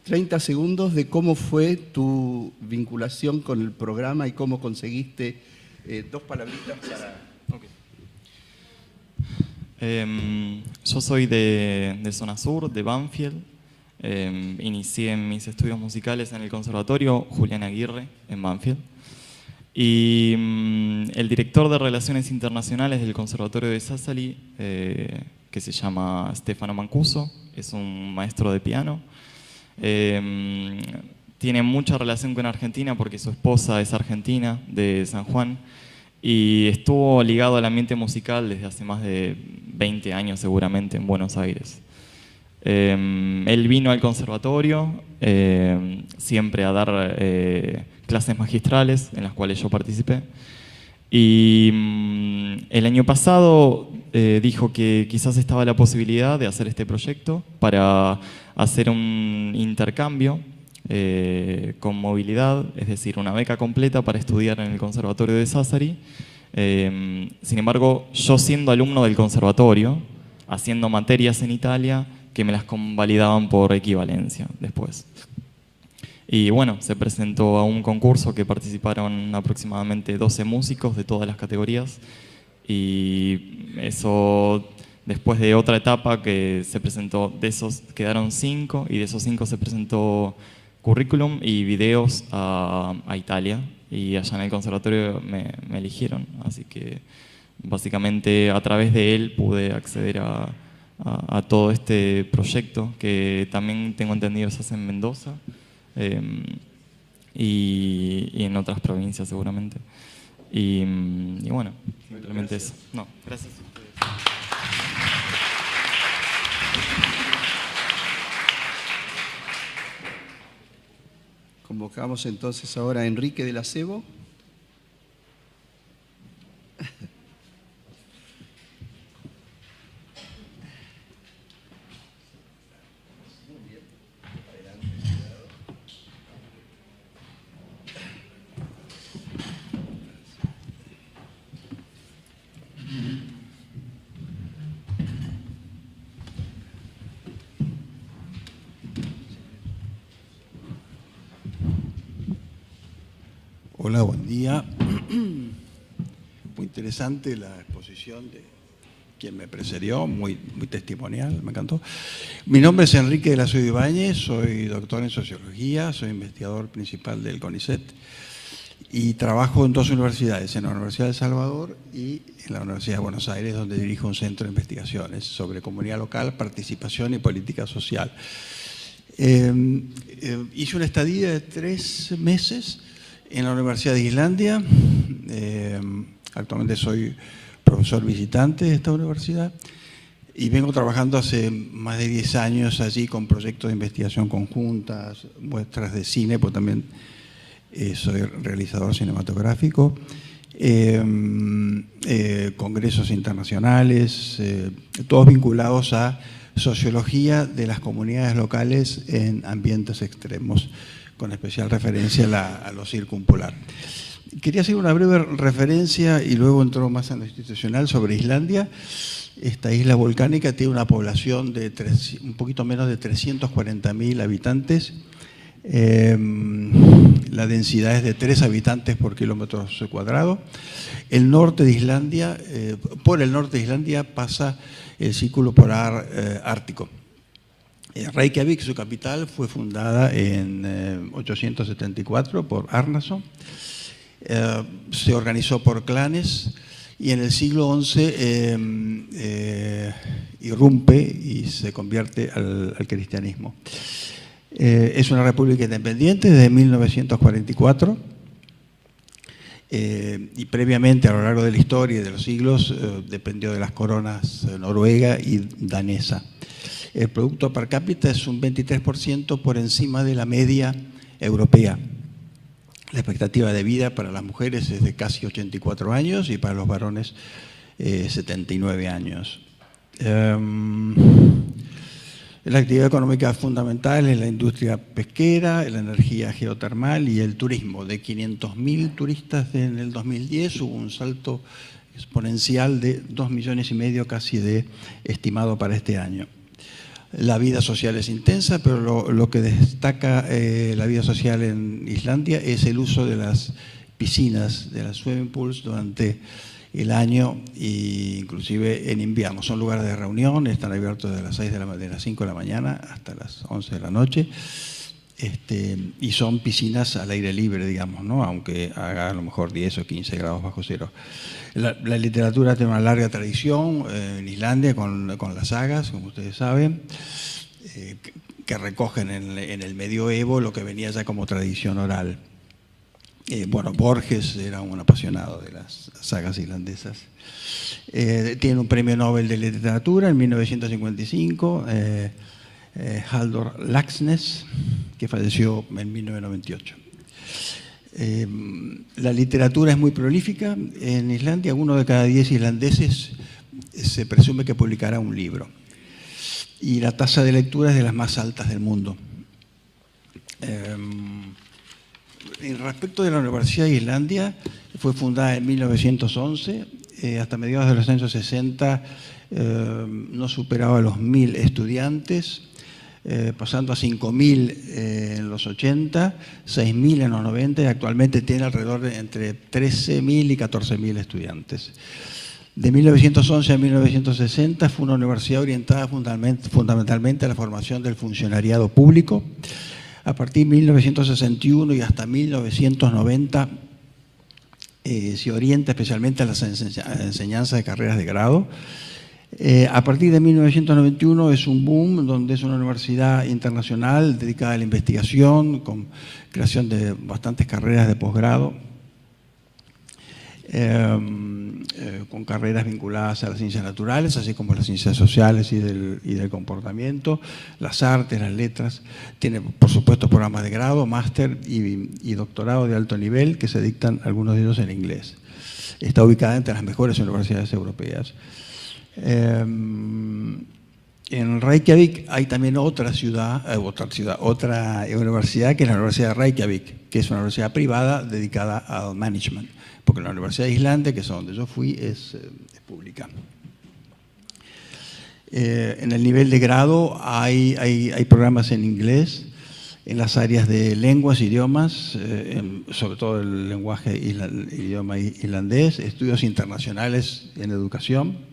30 segundos de cómo fue tu vinculación con el programa y cómo conseguiste 2 palabritas para... Okay. Yo soy de zona sur, de Banfield. Inicié mis estudios musicales en el Conservatorio Julián Aguirre, en Banfield. Y el director de Relaciones Internacionales del Conservatorio de Sassari, que se llama Stefano Mancuso, es un maestro de piano. Tiene mucha relación con Argentina porque su esposa es argentina, de San Juan, y estuvo ligado al ambiente musical desde hace más de 20 años seguramente en Buenos Aires. Él vino al conservatorio siempre a dar clases magistrales en las cuales yo participé, y el año pasado dijo que quizás estaba la posibilidad de hacer este proyecto para hacer un intercambio con movilidad, es decir, una beca completa para estudiar en el Conservatorio de Sassari. Sin embargo, yo siendo alumno del conservatorio, haciendo materias en Italia, que me las convalidaban por equivalencia después. Y bueno, se presentó a un concurso que participaron aproximadamente 12 músicos de todas las categorías, y eso después de otra etapa que se presentó, de esos quedaron 5, y de esos 5 se presentó currículum y videos a Italia, y allá en el conservatorio me eligieron, así que básicamente a través de él pude acceder a todo este proyecto, que también tengo entendido se hace en Mendoza y en otras provincias seguramente. Y bueno, simplemente eso. No, gracias. Convocamos entonces ahora a Enrique del Acebo. Hola, buen día. Muy interesante la exposición de quien me precedió, muy testimonial, me encantó. Mi nombre es Enrique de la Ciudad Ibáñez, soy doctor en Sociología, soy investigador principal del CONICET y trabajo en 2 universidades, en la Universidad de El Salvador y en la Universidad de Buenos Aires, donde dirijo un centro de investigaciones sobre comunidad local, participación y política social. Hice una estadía de 3 meses en la Universidad de Islandia. Actualmente soy profesor visitante de esta universidad y vengo trabajando hace más de 10 años allí con proyectos de investigación conjuntas, muestras de cine, pues también soy realizador cinematográfico, congresos internacionales, todos vinculados a sociología de las comunidades locales en ambientes extremos, con especial referencia a lo circumpolar. Quería hacer una breve referencia y luego entro más en lo institucional sobre Islandia. Esta isla volcánica tiene una población de un poquito menos de 340.000 habitantes, La densidad es de 3 habitantes por kilómetro cuadrado. El norte de Islandia, por el norte de Islandia pasa el círculo polar ártico. Reykjavik, su capital, fue fundada en 874 por Arnason. Se organizó por clanes y en el siglo XI irrumpe y se convierte al cristianismo. Es una república independiente desde 1944 y previamente a lo largo de la historia y de los siglos dependió de las coronas noruega y danesa. El producto per cápita es un 23% por encima de la media europea. La expectativa de vida para las mujeres es de casi 84 años y para los varones 79 años. La actividad económica fundamental es la industria pesquera, la energía geotermal y el turismo. De 500.000 turistas en el 2010 hubo un salto exponencial de 2,5 millones casi estimado para este año. La vida social es intensa, pero lo que destaca la vida social en Islandia es el uso de las piscinas, de las swimming pools durante el año e inclusive en invierno. Son lugares de reunión, están abiertos de las 5 de la mañana hasta las 11 de la noche. Y son piscinas al aire libre, digamos, ¿no? Aunque haga a lo mejor 10 o 15 grados bajo cero. La literatura tiene una larga tradición en Islandia con las sagas, como ustedes saben, que recogen en el medioevo lo que venía ya como tradición oral. Bueno, Borges era un apasionado de las sagas islandesas. Tiene un premio Nobel de Literatura en 1955, Halldór Laxness, que falleció en 1998. La literatura es muy prolífica. En Islandia, 1 de cada 10 islandeses se presume que publicará un libro. Y la tasa de lectura es de las más altas del mundo. En respecto de la Universidad de Islandia, fue fundada en 1911. Hasta mediados de los años 60 no superaba los 1.000 estudiantes. Pasando a 5.000 en los 80, 6.000 en los 90 y actualmente tiene alrededor de entre 13.000 y 14.000 estudiantes. De 1911 a 1960 fue una universidad orientada fundamentalmente a la formación del funcionariado público. A partir de 1961 y hasta 1990 se orienta especialmente a la enseñanza de carreras de grado. A partir de 1991 es un boom donde es una universidad internacional dedicada a la investigación, con creación de bastantes carreras de posgrado, con carreras vinculadas a las ciencias naturales, así como las ciencias sociales y del comportamiento, las artes, las letras. Tiene, por supuesto, programas de grado, máster y doctorado de alto nivel que se dictan algunos de ellos en inglés. Está ubicada entre las mejores universidades europeas. En Reykjavik hay también otra universidad, que es la Universidad de Reykjavik, que es una universidad privada dedicada al management, porque la Universidad de Islandia, que es donde yo fui, es pública. En el nivel de grado hay programas en inglés, en las áreas de lenguas, idiomas, sobre todo el lenguaje el idioma irlandés, estudios internacionales en educación.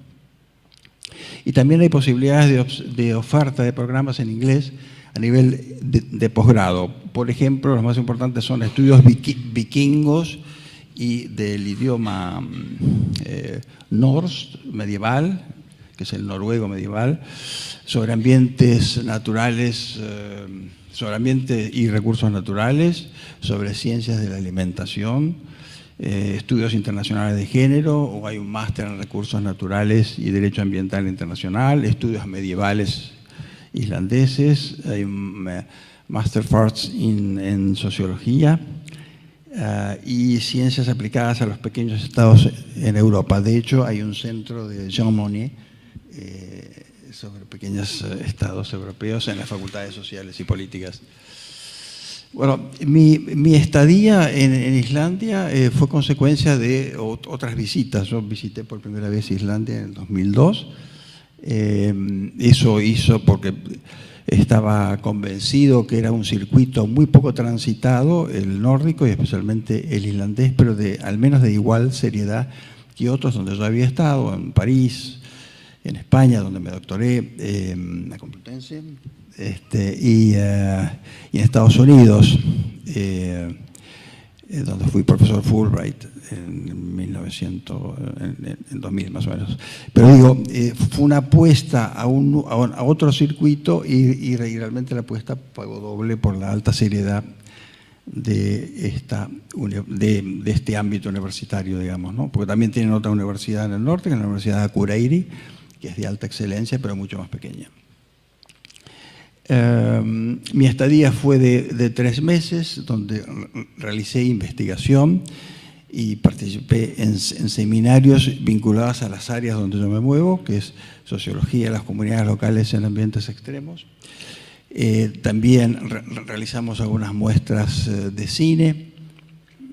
Y también hay posibilidades de oferta de programas en inglés a nivel de posgrado. Por ejemplo, los más importantes son estudios vikingos y del idioma norse medieval, que es el noruego medieval, sobre ambientes naturales, sobre ambientes y recursos naturales, sobre ciencias de la alimentación, estudios internacionales de género, o hay un máster en recursos naturales y derecho ambiental internacional, estudios medievales islandeses, hay un Master of Arts en sociología y ciencias aplicadas a los pequeños estados en Europa. De hecho, hay un centro de Jean Monnet sobre pequeños estados europeos en las facultades sociales y políticas. Bueno, mi estadía en Islandia fue consecuencia de otras visitas. Yo visité por primera vez Islandia en el 2002. Eso hizo porque estaba convencido que era un circuito muy poco transitado, el nórdico y especialmente el islandés, pero al menos de igual seriedad que otros donde yo había estado, en París, en España, donde me doctoré, en la Complutense, y en Estados Unidos, donde fui profesor Fulbright en 2000 más o menos. Pero digo, fue una apuesta a otro circuito y realmente la apuesta pagó doble por la alta seriedad de este ámbito universitario, digamos, ¿no? Porque también tienen otra universidad en el norte, que es la Universidad de Akureyri, que es de alta excelencia, pero mucho más pequeña. Mi estadía fue de 3 meses, donde realicé investigación y participé en seminarios vinculados a las áreas donde yo me muevo, que es sociología de las comunidades locales en ambientes extremos. También realizamos algunas muestras de cine,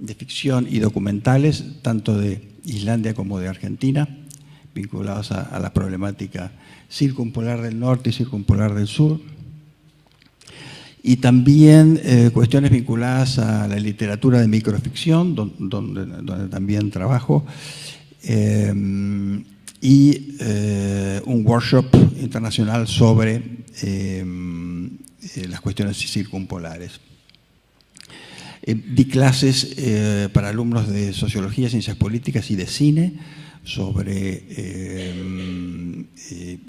de ficción y documentales, tanto de Islandia como de Argentina, vinculados a la problemática circumpolar del norte y circumpolar del sur. Y también cuestiones vinculadas a la literatura de microficción, donde también trabajo, y un workshop internacional sobre las cuestiones circumpolares. Di clases para alumnos de sociología, ciencias políticas y de cine sobre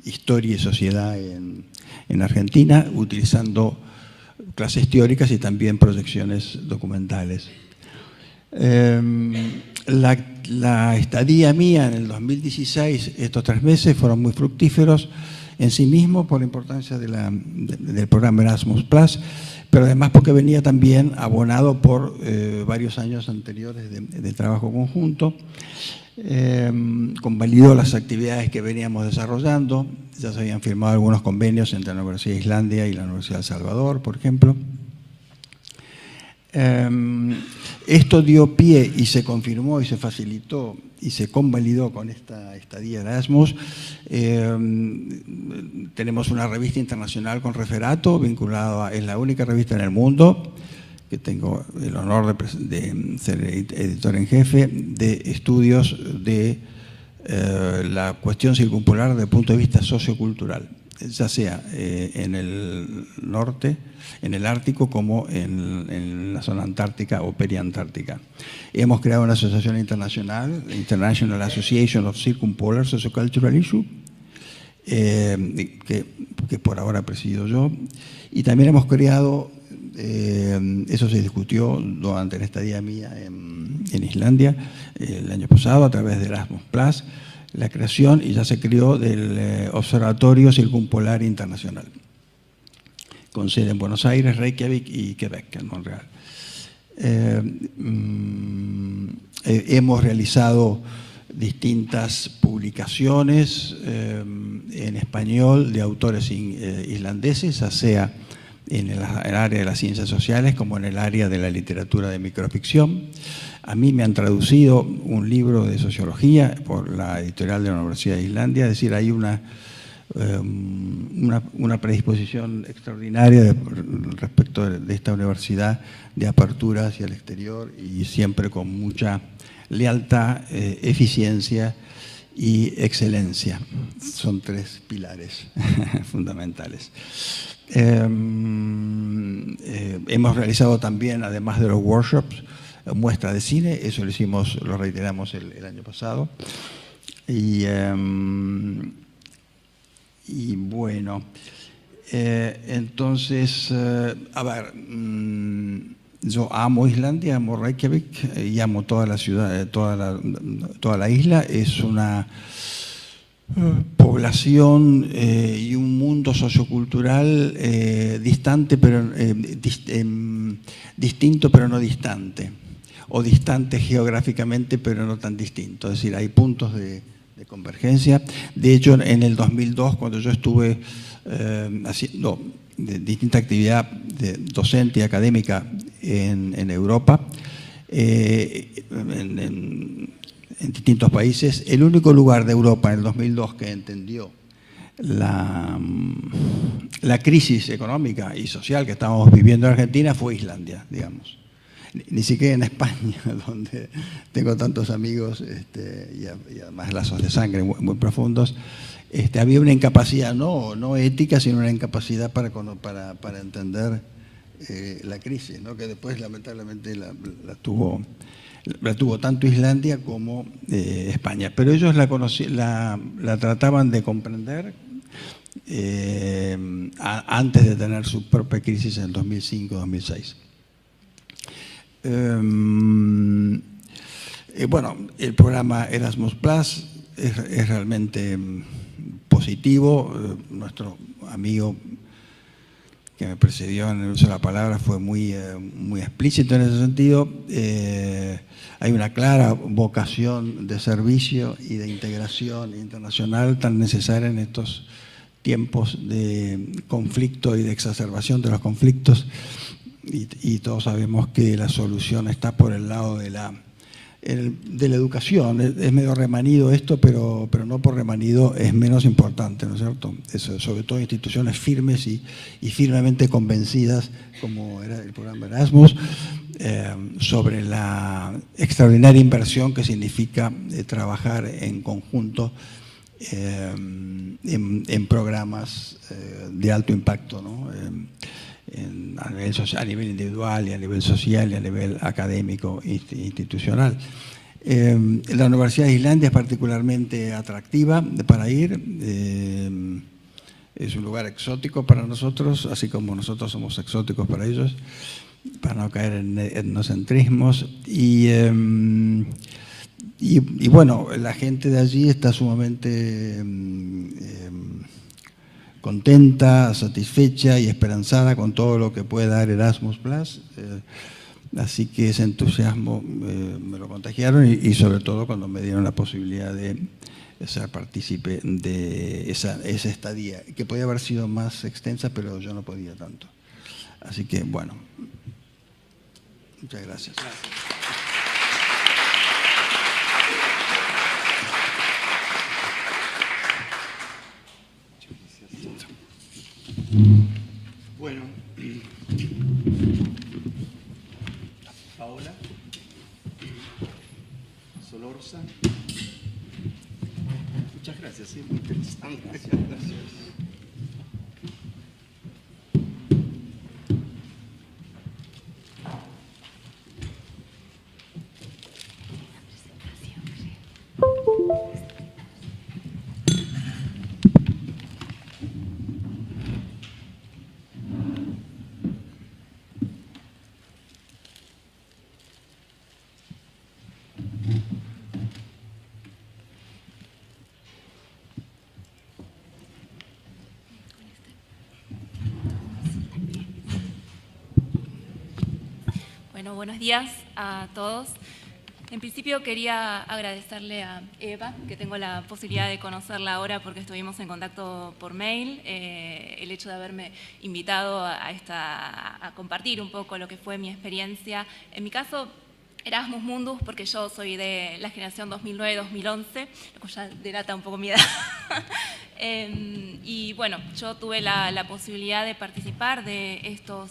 historia y sociedad en Argentina, utilizando clases teóricas y también proyecciones documentales. La estadía mía en el 2016, estos 3 meses, fueron muy fructíferos en sí mismo por la importancia del programa Erasmus+, pero además porque venía también abonado por varios años anteriores de trabajo conjunto. Convalidó las actividades que veníamos desarrollando. Ya se habían firmado algunos convenios entre la Universidad de Islandia y la Universidad de El Salvador, por ejemplo. Esto dio pie y se confirmó y se facilitó y se convalidó con esta estadía Erasmus. Tenemos una revista internacional con referato vinculado es la única revista en el mundo que tengo el honor de ser editor en jefe, de estudios de la cuestión circumpolar desde el punto de vista sociocultural, ya sea en el norte, en el Ártico, como en la zona antártica o periantártica. Hemos creado una asociación internacional, International Association of Circumpolar Sociocultural Issues, que por ahora presido yo, y también hemos creado, eso se discutió durante la estadía mía en Islandia el año pasado a través de Erasmus+, la creación, y ya se creó, del Observatorio Circumpolar Internacional, con sede en Buenos Aires, Reykjavik y Quebec, en Montreal. Hemos realizado distintas publicaciones en español de autores islandeses, ya sea en el área de las ciencias sociales como en el área de la literatura de microficción. A mí me han traducido un libro de sociología por la editorial de la Universidad de Islandia, es decir, hay una predisposición extraordinaria respecto de esta universidad de apertura hacia el exterior y siempre con mucha lealtad, eficiencia y excelencia. Son 3 pilares fundamentales. Hemos realizado también, además de los workshops, muestras de cine, eso lo reiteramos el año pasado. Y bueno, entonces, a ver, yo amo Islandia, amo Reykjavik y amo toda la ciudad, toda la isla. Es una población y un mundo sociocultural distinto pero no distante, o distante geográficamente pero no tan distinto, es decir, hay puntos de convergencia. De hecho, en el 2002, cuando yo estuve haciendo distinta actividad docente y académica en Europa, en distintos países, el único lugar de Europa en el 2002 que entendió la la crisis económica y social que estamos viviendo en Argentina fue Islandia, digamos. Ni siquiera en España, donde tengo tantos amigos y además lazos de sangre muy profundos, había una incapacidad, no ética, sino una incapacidad para entender la crisis, ¿no? Que después lamentablemente la tuvo tanto Islandia como España. Pero ellos la trataban de comprender antes de tener su propia crisis en el 2005-2006. Bueno, el programa Erasmus Plus es realmente positivo. Nuestro amigo que me precedió en el uso de la palabra fue muy explícito en ese sentido. Hay una clara vocación de servicio y de integración internacional tan necesaria en estos tiempos de conflicto y de exacerbación de los conflictos. Y todos sabemos que la solución está por el lado de la educación. Es medio remanido esto, pero no por remanido es menos importante, ¿no es cierto? Eso, sobre todo instituciones firmes y firmemente convencidas, como era el programa Erasmus, sobre la extraordinaria inversión que significa trabajar en conjunto en programas de alto impacto, ¿no? A nivel individual y a nivel social y a nivel académico e institucional. La Universidad de Islandia es particularmente atractiva para ir. Es un lugar exótico para nosotros, así como nosotros somos exóticos para ellos, para no caer en etnocentrismos. Y bueno, la gente de allí está sumamente contenta, satisfecha y esperanzada con todo lo que puede dar Erasmus Plus. Así que ese entusiasmo me lo contagiaron y sobre todo cuando me dieron la posibilidad de ser partícipe de esa estadía, que podía haber sido más extensa, pero yo no podía tanto. Así que, bueno, muchas gracias. Bueno, Paola, Solorza, muchas gracias, sí, muy interesante. Gracias. Bueno, buenos días a todos. En principio quería agradecerle a Eva, que tengo la posibilidad de conocerla ahora porque estuvimos en contacto por mail, el hecho de haberme invitado a compartir un poco lo que fue mi experiencia. En mi caso, Erasmus Mundus, porque yo soy de la generación 2009-2011, lo cual ya delata un poco mi edad. Y bueno, yo tuve la posibilidad de participar de estos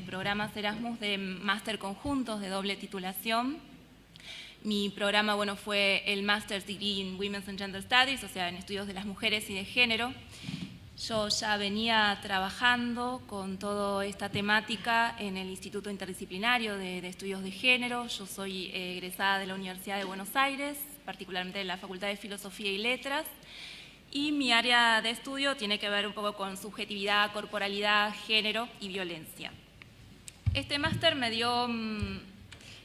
programas Erasmus de máster conjuntos de doble titulación. Mi programa, bueno, fue el Master's Degree in Women's and Gender Studies, o sea, en estudios de las mujeres y de género. Yo ya venía trabajando con toda esta temática en el Instituto Interdisciplinario de Estudios de Género. Yo soy egresada de la Universidad de Buenos Aires, particularmente de la Facultad de Filosofía y Letras. Y mi área de estudio tiene que ver un poco con subjetividad, corporalidad, género y violencia. Este máster me dio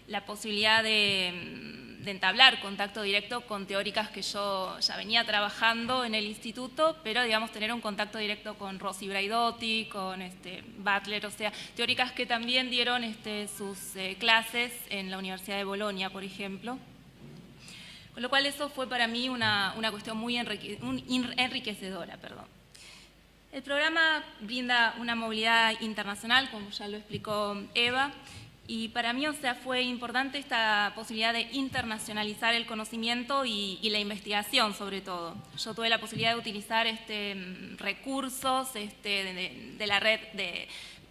la posibilidad de entablar contacto directo con teóricas que yo ya venía trabajando en el instituto, pero digamos tener un contacto directo con Rosy Braidotti, con Butler, o sea, teóricas que también dieron sus clases en la Universidad de Bolonia, por ejemplo. Con lo cual eso fue para mí una cuestión muy enriquecedora. El programa brinda una movilidad internacional, como ya lo explicó Eva, Y para mí, o sea, fue importante esta posibilidad de internacionalizar el conocimiento y la investigación, sobre todo. Yo tuve la posibilidad de utilizar recursos de la red de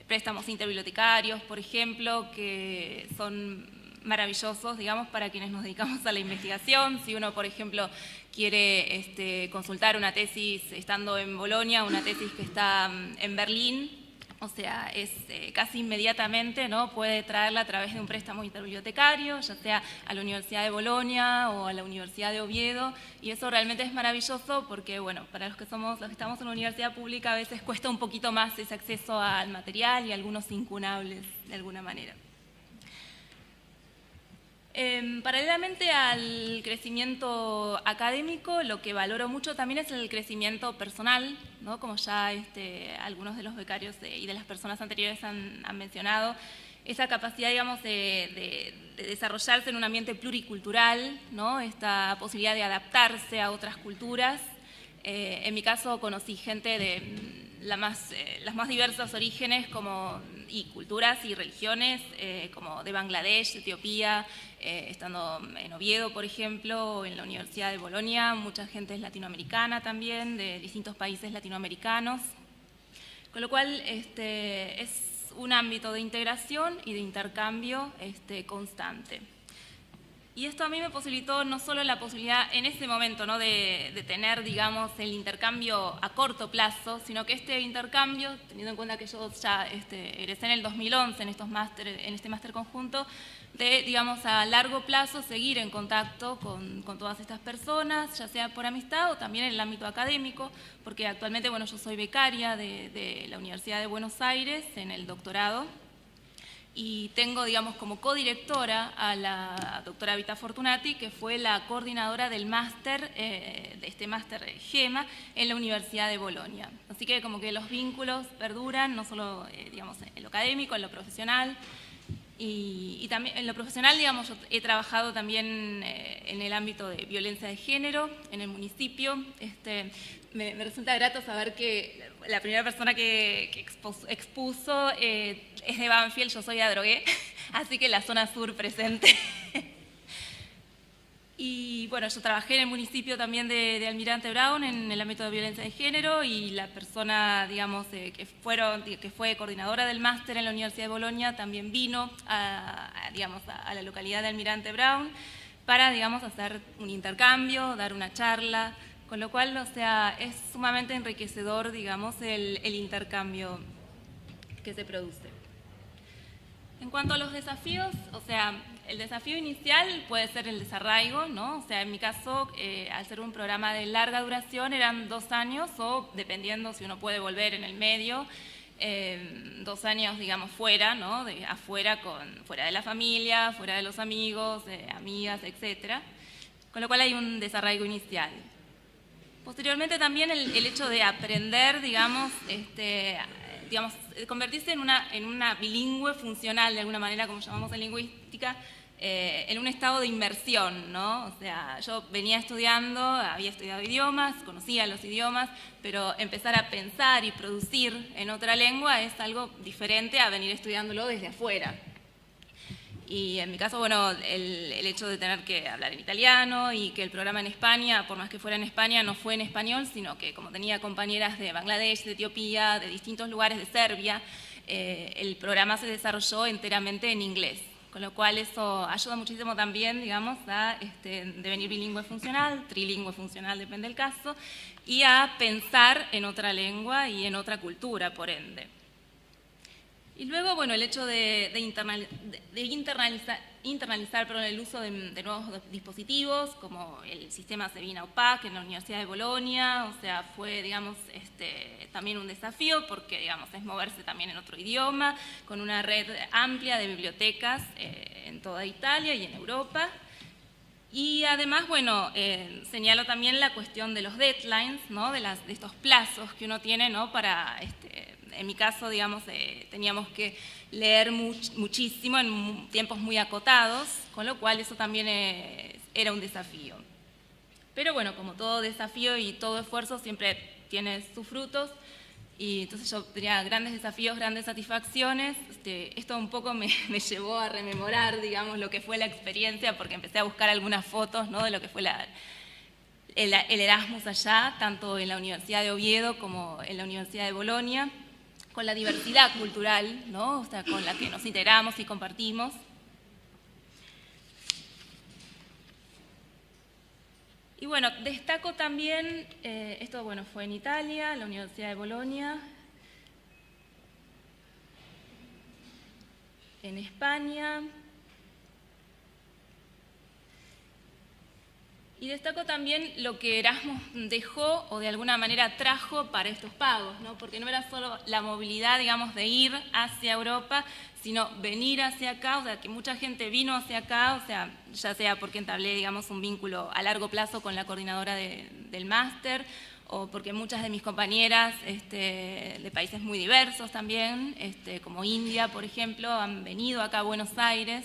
préstamos interbibliotecarios, por ejemplo, que son maravillosos, digamos, para quienes nos dedicamos a la investigación. Si uno, por ejemplo, quiere consultar una tesis estando en Bolonia, una tesis que está en Berlín, o sea, es casi inmediatamente, ¿no? Puede traerla a través de un préstamo interbibliotecario, ya sea a la Universidad de Bolonia o a la Universidad de Oviedo, y eso realmente es maravilloso porque, bueno, para los que estamos en la universidad pública a veces cuesta un poquito más ese acceso al material y algunos incunables de alguna manera. Paralelamente al crecimiento académico, lo que valoro mucho también es el crecimiento personal, ¿no? Como ya algunos de los becarios y de las personas anteriores han mencionado, esa capacidad, digamos, de desarrollarse en un ambiente pluricultural, ¿no? Esta posibilidad de adaptarse a otras culturas. En mi caso conocí gente de las más diversos orígenes y culturas y religiones, como de Bangladesh, Etiopía, estando en Oviedo, por ejemplo, o en la Universidad de Bolonia. Mucha gente es latinoamericana también, de distintos países latinoamericanos, con lo cual es un ámbito de integración y de intercambio constante. Y esto a mí me posibilitó no solo la posibilidad en ese momento, ¿no? de tener, digamos, el intercambio a corto plazo, sino que este intercambio, teniendo en cuenta que yo ya egresé en el 2011 en este máster conjunto, de, digamos, a largo plazo seguir en contacto con todas estas personas, ya sea por amistad o también en el ámbito académico, porque actualmente, bueno, yo soy becaria de la Universidad de Buenos Aires en el doctorado, y tengo, digamos, como codirectora a la doctora Vita Fortunati, que fue la coordinadora del máster, de este máster GEMA, en la Universidad de Bolonia. Así que como que los vínculos perduran, no solo, digamos, en lo académico, en lo profesional, y también en lo profesional, digamos, yo he trabajado también en el ámbito de violencia de género, en el municipio. Me resulta grato saber que la primera persona que expuso es de Banfield, yo soy de Adrogué, así que la zona sur presente. Y bueno, yo trabajé en el municipio también de Almirante Brown en el ámbito de violencia de género, y la persona, digamos, que fue coordinadora del máster en la Universidad de Bolonia también vino a la localidad de Almirante Brown para, digamos, hacer un intercambio, dar una charla, con lo cual, o sea, es sumamente enriquecedor, digamos, el intercambio que se produce. En cuanto a los desafíos, o sea, el desafío inicial puede ser el desarraigo, ¿no? O sea, en mi caso, al ser un programa de larga duración, eran 2 años, o dependiendo si uno puede volver en el medio, 2 años, digamos, fuera, ¿no? Fuera de la familia, fuera de los amigos, amigas, etc. Con lo cual hay un desarraigo inicial. Posteriormente también el hecho de aprender, digamos, convertirse en una bilingüe funcional, de alguna manera, como llamamos en lingüística, en un estado de inmersión, ¿no? O sea, yo venía estudiando, había estudiado idiomas, conocía los idiomas, pero empezar a pensar y producir en otra lengua es algo diferente a venir estudiándolo desde afuera. Y en mi caso, bueno, el hecho de tener que hablar en italiano y que el programa en España, por más que fuera en España, no fue en español, sino que como tenía compañeras de Bangladesh, de Etiopía, de distintos lugares de Serbia, el programa se desarrolló enteramente en inglés. Con lo cual eso ayuda muchísimo también, digamos, a devenir bilingüe funcional, trilingüe funcional, depende del caso, y a pensar en otra lengua y en otra cultura, por ende. Y luego, bueno, el hecho de internalizar el uso de nuevos dispositivos, como el sistema Sebina OPAC en la Universidad de Bolonia, o sea, fue, digamos, también un desafío porque, digamos, es moverse también en otro idioma, con una red amplia de bibliotecas en toda Italia y en Europa. Y además, bueno, señalo también la cuestión de los deadlines, ¿no? de estos plazos que uno tiene, ¿no? Para... En mi caso, digamos, teníamos que leer muchísimo en tiempos muy acotados, con lo cual eso también era un desafío. Pero bueno, como todo desafío y todo esfuerzo siempre tiene sus frutos, Y entonces yo tenía grandes desafíos, grandes satisfacciones. Esto un poco me llevó a rememorar, digamos, lo que fue la experiencia, porque empecé a buscar algunas fotos, ¿no?, de lo que fue el Erasmus allá, tanto en la Universidad de Oviedo como en la Universidad de Bolonia, con la diversidad cultural, ¿no?, o sea, con la que nos integramos y compartimos. Y bueno, destaco también, esto bueno, fue en Italia, la Universidad de Bolonia, en España, y destaco también lo que Erasmus dejó o de alguna manera trajo para estos pagos, ¿no? Porque no era solo la movilidad, digamos, de ir hacia Europa, sino venir hacia acá, o sea, que mucha gente vino hacia acá, o sea, ya sea porque entablé, digamos, un vínculo a largo plazo con la coordinadora del máster, o porque muchas de mis compañeras de países muy diversos también, como India, por ejemplo, han venido acá a Buenos Aires.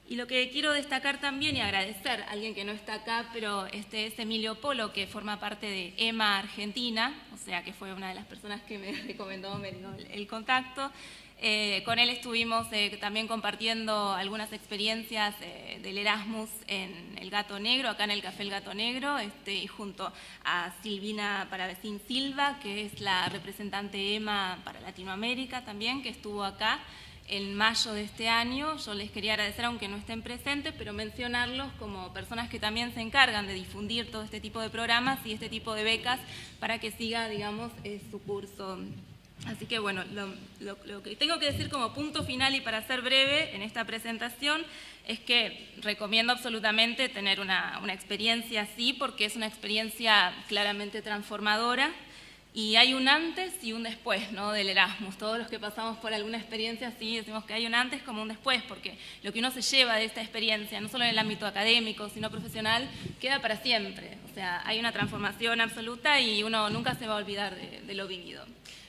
Y lo que quiero destacar también y agradecer a alguien que no está acá, pero es Emilio Polo, que forma parte de EMA Argentina, o sea, que fue una de las personas que me recomendó, me dio el contacto. Con él estuvimos también compartiendo algunas experiencias del Erasmus en el Gato Negro, acá en el Café El Gato Negro, y junto a Silvina Paravecín Silva, que es la representante EMA para Latinoamérica también, que estuvo acá en mayo de este año. Yo les quería agradecer, aunque no estén presentes, pero mencionarlos como personas que también se encargan de difundir todo este tipo de programas y este tipo de becas para que siga, digamos, su curso. Así que bueno, lo que tengo que decir como punto final y para ser breve en esta presentación es que recomiendo absolutamente tener una experiencia así, porque es una experiencia claramente transformadora. Y hay un antes y un después, ¿no?, del Erasmus. Todos los que pasamos por alguna experiencia así decimos que hay un antes como un después, porque lo que uno se lleva de esta experiencia, no solo en el ámbito académico, sino profesional, queda para siempre. O sea, hay una transformación absoluta y uno nunca se va a olvidar de lo vivido.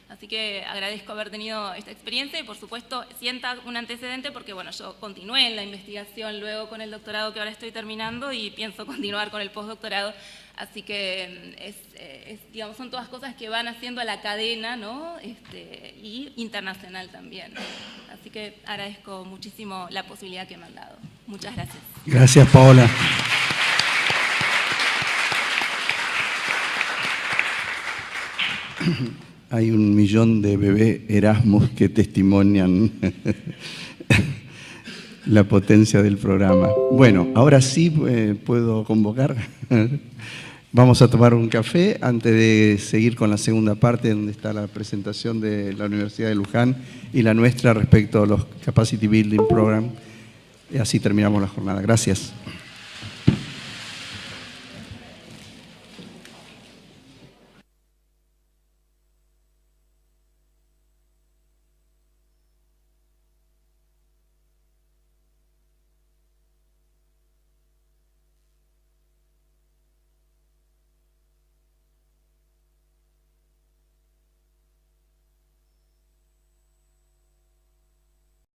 Así que agradezco haber tenido esta experiencia y, por supuesto, sienta un antecedente porque, bueno, yo continué en la investigación luego con el doctorado que ahora estoy terminando y pienso continuar con el postdoctorado. Así que, digamos, son todas cosas que van haciendo a la cadena, ¿no?, y internacional también. Así que agradezco muchísimo la posibilidad que me han dado. Muchas gracias. Gracias, Paola. Hay 1 millón de bebés Erasmus que testimonian la potencia del programa. Bueno, ahora sí puedo convocar. Vamos a tomar un café antes de seguir con la segunda parte, donde está la presentación de la Universidad de Luján y la nuestra respecto a los Capacity Building Program. Y así terminamos la jornada. Gracias.